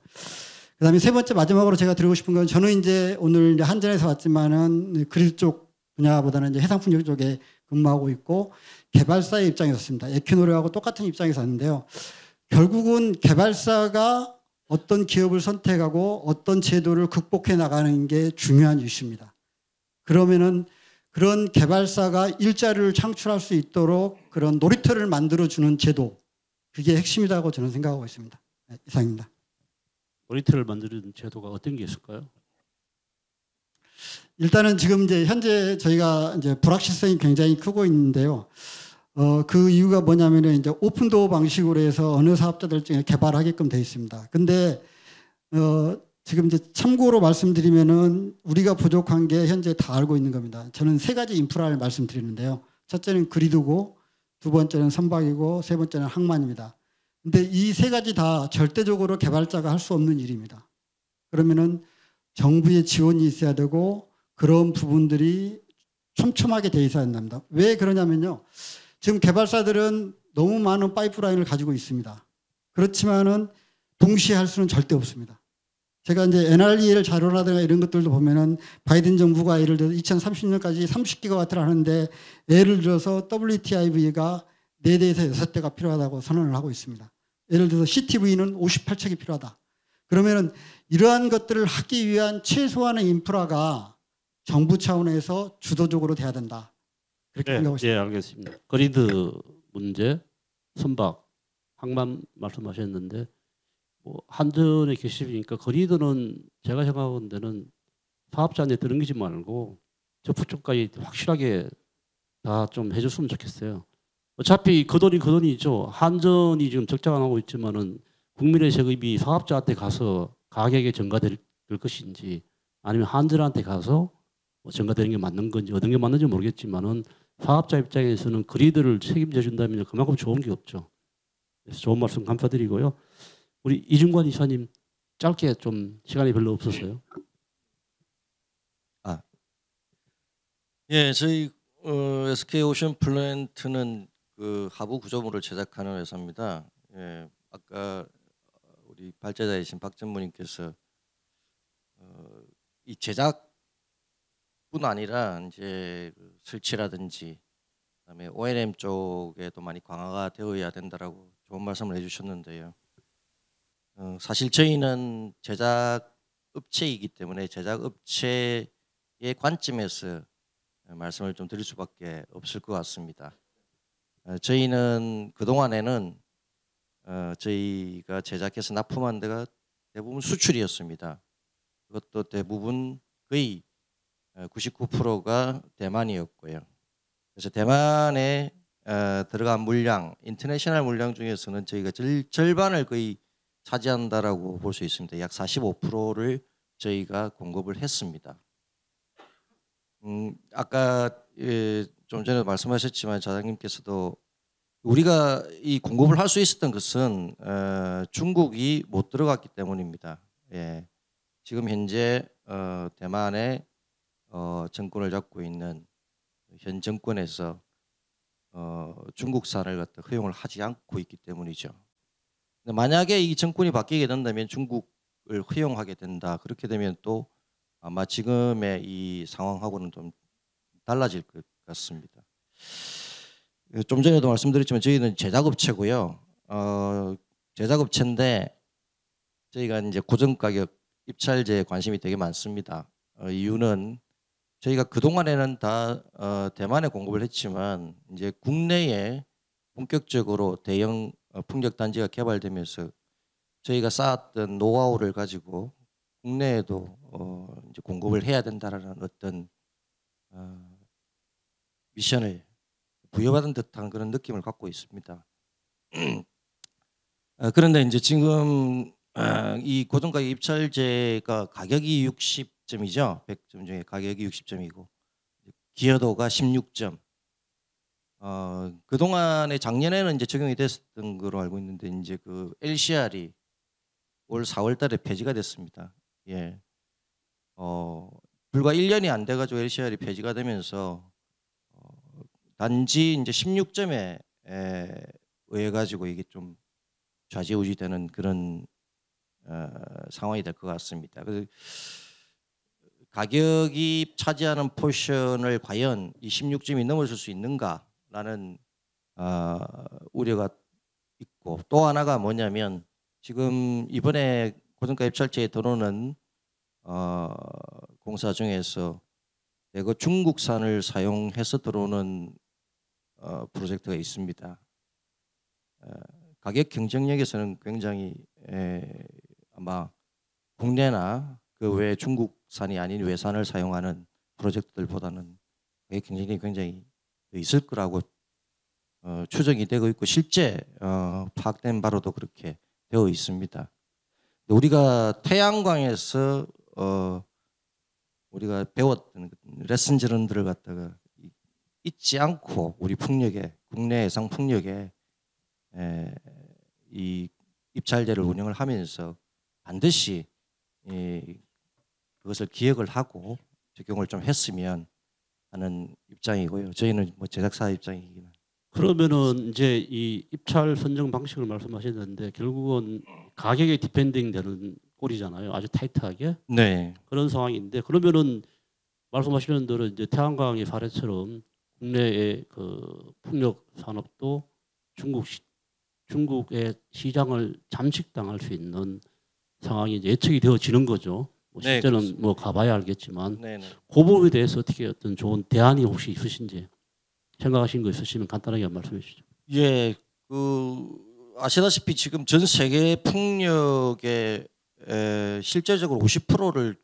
그 다음에 세 번째 마지막으로 제가 드리고 싶은 건 저는 이제 오늘 이제 한전에서 왔지만은 그릴 쪽 분야보다는 이제 해상풍력 쪽에 근무하고 있고 개발사의 입장에 섰습니다. 에퀴노르하고 똑같은 입장에서 왔는데요. 결국은 개발사가 어떤 기업을 선택하고 어떤 제도를 극복해 나가는 게 중요한 이슈입니다. 그러면은 그런 개발사가 일자리를 창출할 수 있도록 그런 놀이터를 만들어주는 제도, 그게 핵심이라고 저는 생각하고 있습니다. 네, 이상입니다. 놀이터를 만드는 제도가 어떤 게 있을까요? 일단은 지금 이제 현재 저희가 이제 불확실성이 굉장히 크고 있는데요. 그 이유가 뭐냐면은 이제 오픈도어 방식으로 해서 어느 사업자들 중에 개발하게끔 되어 있습니다. 근데 지금 이제 참고로 말씀드리면은 우리가 부족한 게 현재 다 알고 있는 겁니다. 저는 세 가지 인프라를 말씀드리는데요. 첫째는 그리드고, 두 번째는 선박이고, 세 번째는 항만입니다. 근데 이 세 가지 다 절대적으로 개발자가 할 수 없는 일입니다. 그러면은 정부의 지원이 있어야 되고 그런 부분들이 촘촘하게 돼 있어야 된답니다. 왜 그러냐면요. 지금 개발사들은 너무 많은 파이프라인을 가지고 있습니다. 그렇지만은 동시에 할 수는 절대 없습니다. 제가 이제 NREL 자료라든가 이런 것들도 보면은 바이든 정부가 예를 들어서 2030년까지 30기가와트를 하는데 예를 들어서 WTIV가 4대에서 6대가 필요하다고 선언을 하고 있습니다. 예를 들어서 CTV는 58척이 필요하다. 그러면은 이러한 것들을 하기 위한 최소한의 인프라가 정부 차원에서 주도적으로 돼야 된다. 그렇게 생각하고 있습니다. 예, 알겠습니다. 그리드 문제, 선박, 항만 말씀하셨는데 뭐 한전에 계시니까 그리드는 제가 생각하는 데는 사업자한테 들은기지 말고 저프 쪽까지 확실하게 다 좀 해줬으면 좋겠어요. 어차피 그 돈이죠. 한전이 지금 적자가 나고 있지만은 국민의 세금이 사업자한테 가서 가격에 전가될 것인지 아니면 한전한테 가서 전가되는 게 맞는 건지 어떤 게 맞는지 모르겠지만은 사업자 입장에서는 그리드를 책임져 준다면 그만큼 좋은 게 없죠. 그래서 좋은 말씀 감사드리고요. 우리 이중관 이사님 짧게 좀 시간이 별로 없었어요. 예, 저희 SK 오션 플랜트는 그 하부 구조물을 제작하는 회사입니다. 예, 아까 우리 발제자이신 박 전무님께서 이 제작뿐 아니라 이제 그 설치라든지 그다음에 O&M 쪽에도 많이 강화가 되어야 된다라고 좋은 말씀을 해주셨는데요. 사실 저희는 제작 업체이기 때문에 제작 업체의 관점에서 말씀을 좀 드릴 수밖에 없을 것 같습니다. 저희는 그동안에는 저희가 제작해서 납품한 데가 대부분 수출이었습니다. 그것도 대부분 거의 99%가 대만이었고요. 그래서 대만에 들어간 물량, 인터내셔널 물량 중에서는 저희가 절반을 거의 차지한다라고 볼 수 있습니다. 약 45%를 저희가 공급을 했습니다. 아까 좀 전에 말씀하셨지만 자장님께서도 우리가 이 공급을 할 수 있었던 것은 중국이 못 들어갔기 때문입니다. 예. 지금 현재 대만의 정권을 잡고 있는 현 정권에서 중국산을 갖다 허용을 하지 않고 있기 때문이죠. 만약에 이 정권이 바뀌게 된다면 중국을 허용하게 된다. 그렇게 되면 또 아마 지금의 이 상황하고는 좀 달라질 것 같습니다. 좀 전에도 말씀드렸지만 저희는 제작업체고요. 제작업체인데 저희가 이제 고정가격 입찰제에 관심이 되게 많습니다. 이유는 저희가 그동안에는 다 대만에 공급을 했지만 이제 국내에 본격적으로 대형 풍력단지가 개발되면서 저희가 쌓았던 노하우를 가지고 국내에도 이제 공급을 해야 된다라는 어떤 미션을 부여받은 듯한 그런 느낌을 갖고 있습니다. 그런데 이제 지금 이 고정가격 입찰제가 가격이 60점이죠. 100점 중에 가격이 60점이고 기여도가 16점. 그동안에 작년에는 이제 적용이 됐던 거로 알고 있는데 이제 그 LCR이 올 4월 달에 폐지가 됐습니다. 예. 불과 1년이 안 돼 가지고 LCR이 폐지가 되면서 단지 이제 16점에 의해 가지고 이게 좀 좌지우지되는 그런 상황이 될 것 같습니다. 그래서 가격이 차지하는 포션을 과연 이 16점이 넘어설 수 있는가라는 우려가 있고 또 하나가 뭐냐면 지금 이번에 고정가 입찰제에 들어오는 공사 중에서 대거 중국산을 사용해서 들어오는 프로젝트가 있습니다. 가격 경쟁력에서는 굉장히 아마 국내나 그 외 중국산이 아닌 외산을 사용하는 프로젝트들보다는 가격 경쟁력이 굉장히 있을 거라고 추정이 되고 있고 실제 파악된 바로도 그렇게 되어 있습니다. 우리가 태양광에서 우리가 배웠던 레슨저런들을 갖다가 잊지 않고 우리 풍력에 국내 해상 풍력에 이 입찰제를 운영을 하면서 반드시 그것을 기억을 하고 적용을 좀 했으면 하는 입장이고요. 저희는 뭐 제작사 입장이기는. 그러면은 이제 이 입찰 선정 방식을 말씀하셨는데 결국은 가격에 디펜딩되는 꼴이잖아요. 아주 타이트하게. 네. 그런 상황인데 그러면은 말씀하시는 대로 이제 태양광의 사례처럼 국내의 그 풍력 산업도 중국의 시장을 잠식당할 수 있는 상황이 이제 예측이 되어지는 거죠. 뭐 네, 실제는 그렇습니다. 뭐 가봐야 알겠지만 네네. 그 부분에 대해서 어떻게 어떤 좋은 대안이 혹시 있으신지 생각하신 거 있으시면 간단하게 말씀해 주시죠. 예, 그 아시다시피 지금 전 세계 풍력의 실제적으로 50%를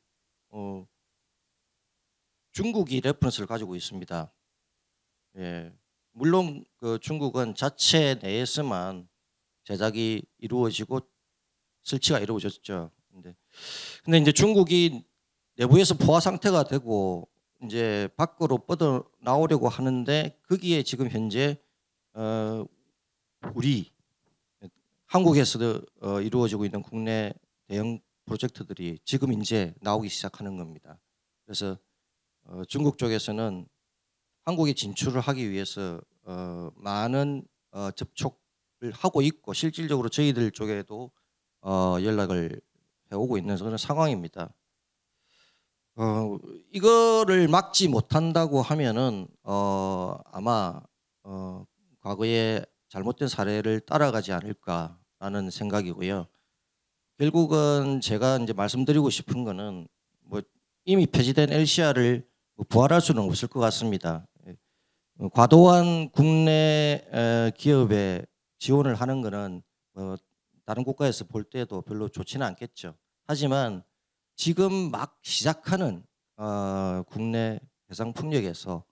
중국이 레퍼런스를 가지고 있습니다. 예, 물론 그 중국은 자체 내에서만 제작이 이루어지고 설치가 이루어졌죠. 근데 이제 중국이 내부에서 포화 상태가 되고 이제 밖으로 뻗어 나오려고 하는데 거기에 지금 현재 우리 한국에서도 이루어지고 있는 국내 대형 프로젝트들이 지금 이제 나오기 시작하는 겁니다. 그래서 중국 쪽에서는 한국에 진출을 하기 위해서 많은 접촉을 하고 있고 실질적으로 저희들 쪽에도 연락을 해오고 있는 그런 상황입니다. 이거를 막지 못한다고 하면은 아마 과거에 잘못된 사례를 따라가지 않을까라는 생각이고요. 결국은 제가 이제 말씀드리고 싶은 거는 뭐 이미 폐지된 LCR을 부활할 수는 없을 것 같습니다. 과도한 국내 기업에 지원을 하는 거는 다른 국가에서 볼 때도 별로 좋지는 않겠죠. 하지만 지금 막 시작하는 국내 해상 풍력에서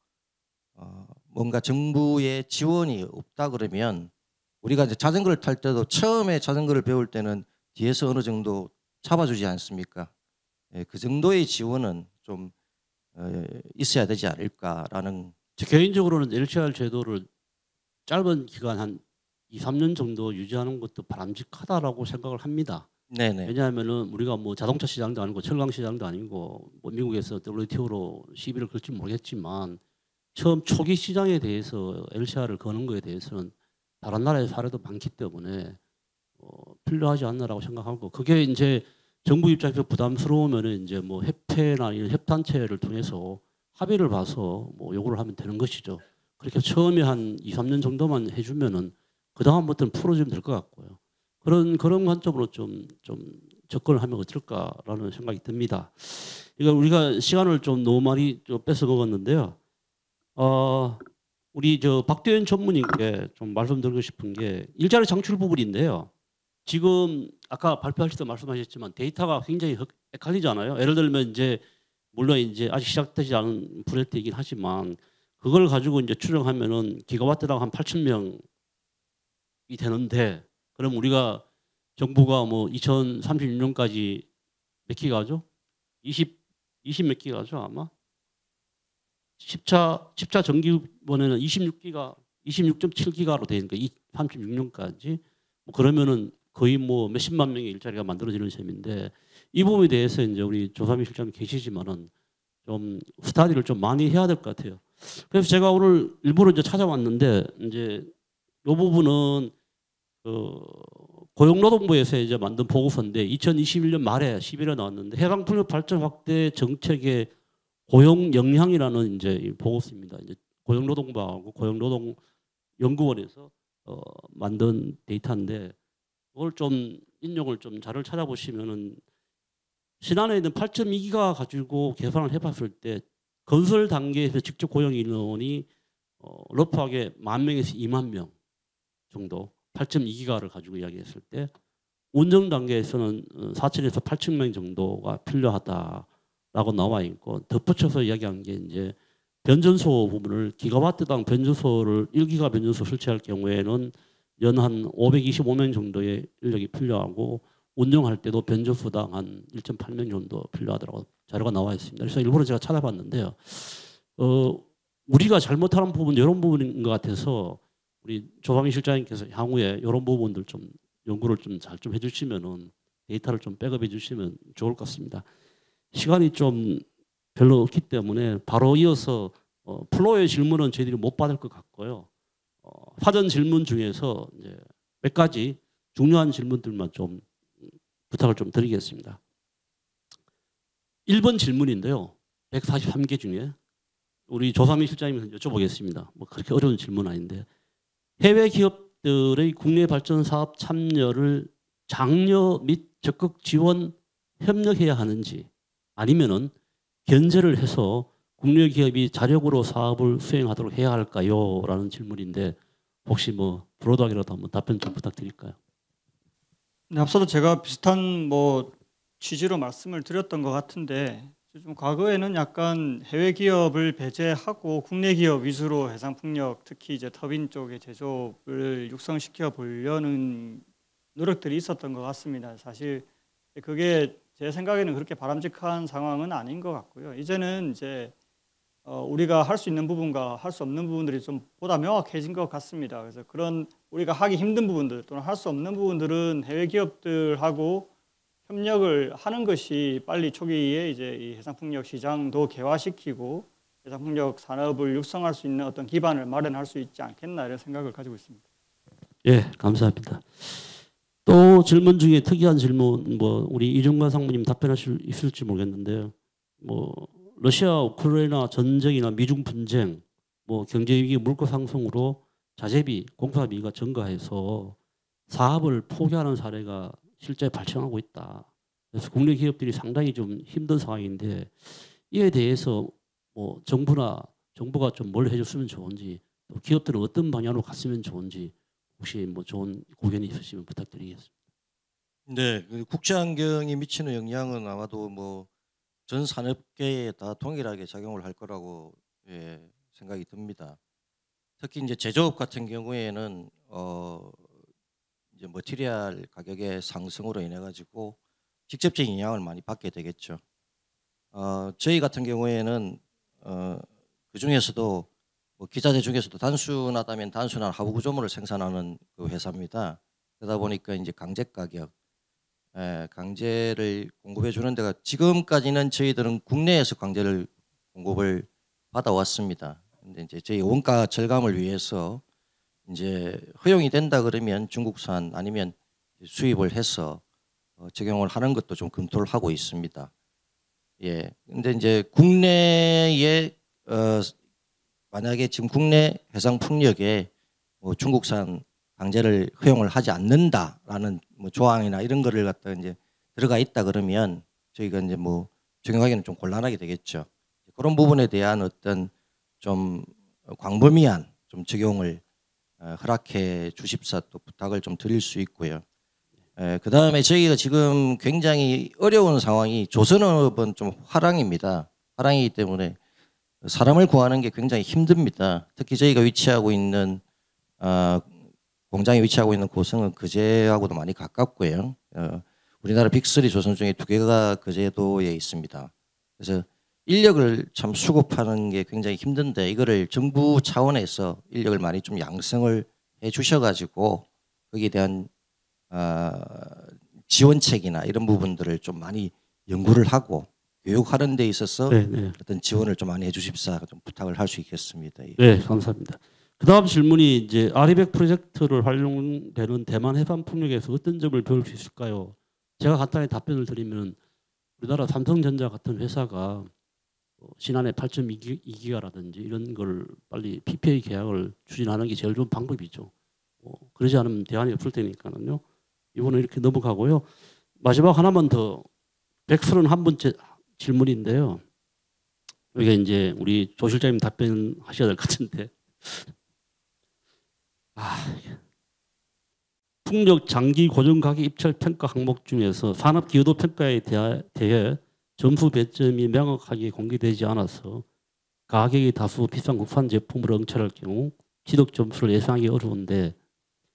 뭔가 정부의 지원이 없다 그러면 우리가 이제 자전거를 탈 때도 처음에 자전거를 배울 때는 뒤에서 어느 정도 잡아주지 않습니까? 그 정도의 지원은 좀 있어야 되지 않을까라는. 개인적으로는 LCR 제도를 짧은 기간 한 2, 3년 정도 유지하는 것도 바람직하다라고 생각을 합니다. 네네. 왜냐하면은 우리가 뭐 자동차 시장도 아니고 철강 시장도 아니고 뭐 미국에서 WTO로 시비를 걸지 모르겠지만 처음 초기 시장에 대해서 LCR을 거는 거에 대해서는 다른 나라의 사례도 많기 때문에 필요하지 않나라고 생각하고 그게 이제 정부 입장에서 부담스러우면은 이제 뭐 협회나 이런 협단체를 통해서 합의를 봐서 뭐 요구를 하면 되는 것이죠. 그렇게 처음에 한 2, 3년 정도만 해주면은 그 다음부터는 풀어주면 될 것 같고요. 그런 관점으로 좀 접근을 하면 어떨까라는 생각이 듭니다. 이거 우리가 시간을 좀 너무 많이 좀 뺏어 먹었는데요. 우리 저 박도현 전문님께 좀 말씀드리고 싶은 게 일자리 창출 부분인데요. 지금 아까 발표하실 때 말씀하셨지만 데이터가 굉장히 헷갈리잖아요. 예를 들면 이제 물론 이제 아직 시작되지 않은 프로젝트이긴 하지만 그걸 가지고 이제 추정하면은 기가와트당 한 8,000명이 되는데 그럼 우리가 정부가 뭐 2036년까지 몇 기가죠? 20 몇 기가죠 아마? 10차 정기번에는 26기가, 26.7기가로 되니까 36년까지 뭐 그러면은 거의 뭐 몇십만 명의 일자리가 만들어지는 셈인데 이 부분에 대해서 이제 우리 조삼희 실장님 계시지만은 좀 스타디를 좀 많이 해야 될 것 같아요. 그래서 제가 오늘 일부러 이제 찾아왔는데 이제 이 부분은 고용노동부에서 이제 만든 보고서인데 2021년 말에 11月나왔는데 해상풍력 발전 확대 정책의 고용 영향이라는 이제 보고서입니다. 이제 고용노동부하고 고용노동연구원에서 만든 데이터인데 그걸 좀 인용을 좀 자료를 찾아보시면은 지난해에 있는 8.2기가 가지고 계산을 해봤을 때 건설 단계에서 직접 고용 인원이 러프하게 10,000명에서 20,000명 정도 8.2기가를 가지고 이야기했을 때 운영 단계에서는 4,000에서 8,000명 정도가 필요하다라고 나와 있고 덧붙여서 이야기한 게 이제 변전소 부분을 기가와트당 변전소를 1기가 변전소 설치할 경우에는 연 한 525명 정도의 인력이 필요하고 운영할 때도 변전소당 한 1.8명 정도 필요하더라고 자료가 나와 있습니다. 그래서 일부러 제가 찾아봤는데요. 우리가 잘못하는 부분 이런 부분인 것 같아서 우리 조삼희 실장님께서 향후에 이런 부분들 좀 연구를 좀 잘 좀 해주시면은 데이터를 좀 백업해 주시면 좋을 것 같습니다. 시간이 좀 별로 없기 때문에 바로 이어서 플로의 질문은 저희들이 못 받을 것 같고요. 사전 질문 중에서 이제 몇 가지 중요한 질문들만 좀 부탁을 좀 드리겠습니다. 1번 질문인데요. 143개 중에 우리 조삼희 실장님한테 여쭤보겠습니다. 뭐 그렇게 어려운 질문 아닌데 해외 기업들의 국내 발전 사업 참여를 장려 및 적극 지원 협력해야 하는지 아니면은 견제를 해서 국내 기업이 자력으로 사업을 수행하도록 해야 할까요? 라는 질문인데 혹시 뭐 브로드하게라도 한번 답변 좀 부탁드릴까요? 네, 앞서도 제가 비슷한 뭐 취지로 말씀을 드렸던 것 같은데 좀 과거에는 약간 해외 기업을 배제하고 국내 기업 위주로 해상풍력 특히 이제 터빈 쪽의 제조업을 육성시켜 보려는 노력들이 있었던 것 같습니다. 사실 그게 제 생각에는 그렇게 바람직한 상황은 아닌 것 같고요. 이제는 이제 우리가 할 수 있는 부분과 할 수 없는 부분들이 좀 보다 명확해진 것 같습니다. 그래서 그런 우리가 하기 힘든 부분들 또는 할 수 없는 부분들은 해외 기업들하고 협력을 하는 것이 빨리 초기에 이제 이 해상풍력 시장도 개화시키고 해상풍력 산업을 육성할 수 있는 어떤 기반을 마련할 수 있지 않겠나 이런 생각을 가지고 있습니다. 예, 감사합니다. 또 질문 중에 특이한 질문, 뭐 우리 이종관 상무님 답변하실 있을지 모르겠는데요. 뭐 러시아 우크라이나 전쟁이나 미중 분쟁, 뭐 경제 위기, 물가 상승으로 자재비, 공사비가 증가해서 사업을 포기하는 사례가 실제 발생하고 있다. 그래서 국내 기업들이 상당히 좀 힘든 상황인데 이에 대해서 뭐 정부가 좀 뭘 해줬으면 좋은지, 또 기업들은 어떤 방향으로 갔으면 좋은지 혹시 뭐 좋은 고견이 있으시면 부탁드리겠습니다. 네, 그 국제 환경이 미치는 영향은 아마도 뭐 전 산업계에 다 동일하게 작용을 할 거라고 생각이 듭니다. 특히 이제 제조업 같은 경우에는 이제 머티리얼 가격의 상승으로 인해 가지고 직접적인 영향을 많이 받게 되겠죠. 저희 같은 경우에는 그 중에서도 뭐 기자재 중에서도 단순하다면 단순한 하부 구조물을 생산하는 그 회사입니다. 그러다 보니까 이제 강제 가격, 강제를 공급해 주는 데가 지금까지는 저희들은 국내에서 강제를 공급을 받아왔습니다. 근데 이제 저희 원가 절감을 위해서 이제 허용이 된다 그러면 중국산 아니면 수입을 해서 적용을 하는 것도 좀 검토를 하고 있습니다. 예. 근데 이제 국내에 만약에 지금 국내 해상 풍력에 뭐 중국산 강제를 허용을 하지 않는다라는 뭐 조항이나 이런 거를 갖다가 이제 들어가 있다 그러면 저희가 이제 뭐 적용하기는 좀 곤란하게 되겠죠. 그런 부분에 대한 어떤 좀 광범위한 좀 적용을 허락해 주십사 또 부탁을 좀 드릴 수 있고요. 그 다음에 저희가 지금 굉장히 어려운 상황이 조선업은 좀 화랑입니다. 화랑이기 때문에 사람을 구하는 게 굉장히 힘듭니다. 특히 저희가 위치하고 있는 공장에 위치하고 있는 고성은 거제하고도 많이 가깝고요. 우리나라 빅3 조선 중에 2개가 거제도에 있습니다. 그래서 인력을 참 수급하는 게 굉장히 힘든데 이거를 정부 차원에서 인력을 많이 좀 양성을 해 주셔가지고 거기에 대한 지원책이나 이런 부분들을 좀 많이 연구를 하고 교육하는 데 있어서 어떤 지원을 좀 많이 해주십사 좀 부탁을 할 수 있겠습니다. 네, 감사합니다. 그 다음 질문이 이제 아리백 프로젝트를 활용되는 대만 해상 풍력에서 어떤 점을 배울 수 있을까요? 제가 간단히 답변을 드리면 우리나라 삼성전자 같은 회사가 신안의 8.2기가라든지 이런 걸 빨리 PPA 계약을 추진하는 게 제일 좋은 방법이죠. 그러지 않으면 대안이 없을 테니까는요. 이번에 이렇게 넘어가고요. 마지막 하나만 더 131번째 질문인데요. 이게 이제 우리 조 실장님 답변하셔야 될 것 같은데. 풍력 장기 고정 가격 입찰 평가 항목 중에서 산업 기여도 평가에 대해 점수 배점이 명확하게 공개되지 않아서 가격이 다소 비싼 국산 제품을 응찰할 경우 취득 점수를 예상하기 어려운데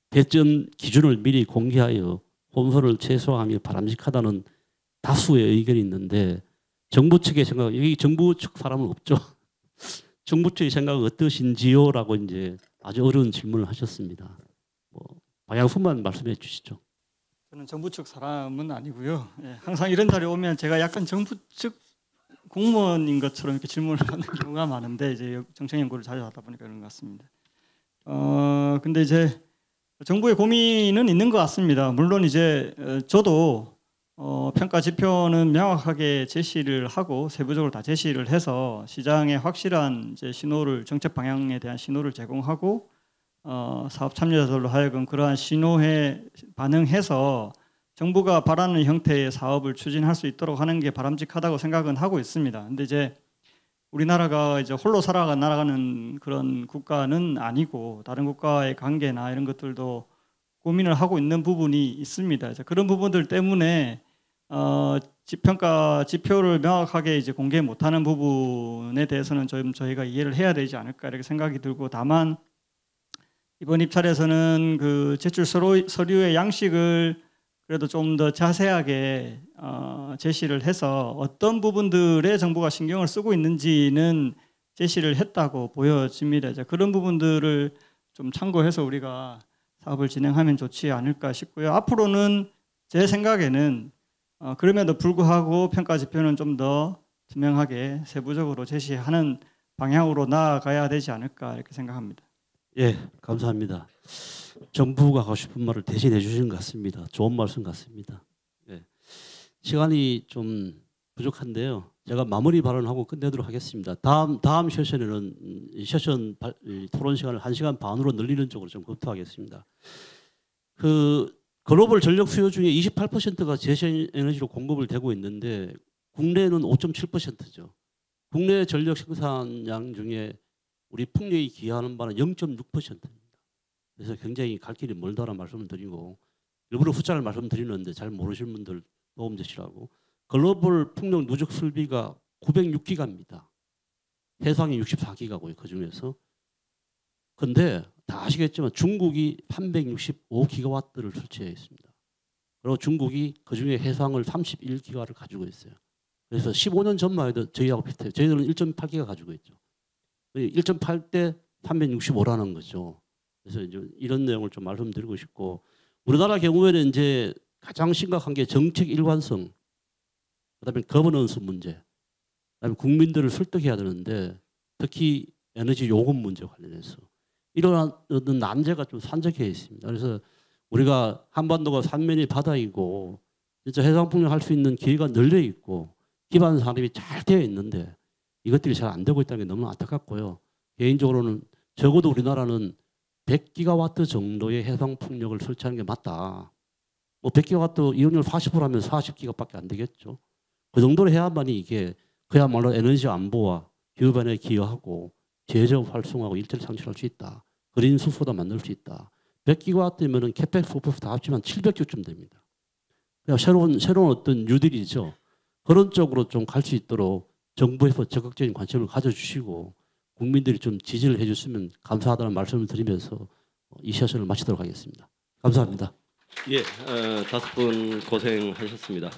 배점 기준을 미리 공개하여 혼선을 최소화하며 바람직하다는 다수의 의견이 있는데 정부 측의 생각, 여기 정부 측 사람은 없죠. 정부 측의 생각은 어떠신지요라고 이제 아주 어려운 질문을 하셨습니다. 뭐 방향성만 말씀해 주시죠. 저는 정부 측 사람은 아니고요. 예, 항상 이런 자리에 오면 제가 약간 정부 측 공무원인 것처럼 이렇게 질문을 하는 경우가 많은데 이제 정책 연구를 자주 하다 보니까 그런 것 같습니다. 근데 이제 정부의 고민은 있는 것 같습니다. 물론 이제 저도 평가 지표는 명확하게 제시를 하고 세부적으로 다 제시를 해서 시장에 확실한 이제 신호를 정책 방향에 대한 신호를 제공하고 사업 참여자들로 하여금 그러한 신호에 반응해서 정부가 바라는 형태의 사업을 추진할 수 있도록 하는 게 바람직하다고 생각은 하고 있습니다. 근데 이제 우리나라가 이제 홀로 살아나가는 그런 국가는 아니고 다른 국가의 관계나 이런 것들도 고민을 하고 있는 부분이 있습니다. 그런 부분들 때문에 평가 지표를 명확하게 이제 공개 못하는 부분에 대해서는 저희가 이해를 해야 되지 않을까 이렇게 생각이 들고 다만 이번 입찰에서는 그 제출 서류의 양식을 그래도 좀 더 자세하게 제시를 해서 어떤 부분들에 정부가 신경을 쓰고 있는지는 제시를 했다고 보여집니다. 그런 부분들을 좀 참고해서 우리가 사업을 진행하면 좋지 않을까 싶고요. 앞으로는 제 생각에는 그럼에도 불구하고 평가 지표는 좀 더 투명하게 세부적으로 제시하는 방향으로 나아가야 되지 않을까 이렇게 생각합니다. 예, 감사합니다. 정부가 하고 싶은 말을 대신해 주신 것 같습니다. 좋은 말씀 같습니다. 예. 시간이 좀 부족한데요. 제가 마무리 발언하고 끝내도록 하겠습니다. 다음 세션에는 토론 시간을 1시간 반으로 늘리는 쪽으로 좀 검토하겠습니다. 그 글로벌 전력 수요 중에 28%가 재생에너지로 공급을 되고 있는데 국내는 5.7%죠. 국내 전력 생산량 중에 우리 풍력이 기여하는 바는 0.6%입니다. 그래서 굉장히 갈 길이 멀다라는 말씀을 드리고 일부러 숫자를 말씀드리는데 잘 모르시는 분들 도움 되시라고. 글로벌 풍력 누적 설비가 906기가입니다. 해상이 64기가고요. 그중에서. 근데 다 아시겠지만 중국이 365기가와트를 설치해 있습니다. 그리고 중국이 그중에 해상을 31기가를 가지고 있어요. 그래서 15년 전만 해도 저희하고 비슷해요. 저희들은 1.8기가 가지고 있죠. 1.8대 365라는 거죠. 그래서 이제 이런 내용을 좀 말씀드리고 싶고, 우리나라 경우에는 이제 가장 심각한 게 정책 일관성, 그다음에 거버넌스 문제, 그다음에 국민들을 설득해야 되는데 특히 에너지 요금 문제 관련해서 이러한 난제가 좀 산적해 있습니다. 그래서 우리가 한반도가 삼면이 바다이고 진짜 해상풍력 할 수 있는 기회가 널려 있고 기반 산업이 잘 되어 있는데 이것들이 잘 안 되고 있다는 게 너무 안타깝고요. 개인적으로는 적어도 우리나라는 100기가와트 정도의 해상풍력을 설치하는 게 맞다. 뭐 100기가와트 이용률 40%하면 40기가밖에 안 되겠죠. 그 정도로 해야만이 이게 그야말로 에너지 안보와 기후변화에 기여하고 재적 활성화하고 일자리 창출할 수 있다. 그린 수소다 만들 수 있다. 100기가와트면은 캐펙스 오프스 다 합치면 700조쯤 됩니다. 그러니까 새로운 어떤 뉴딜이죠. 그런 쪽으로 좀 갈 수 있도록 정부에서 적극적인 관심을 가져주시고 국민들이 좀 지지를 해줬으면 감사하다는 말씀을 드리면서 이 세션을 마치도록 하겠습니다. 감사합니다. 예, 5분 고생하셨습니다.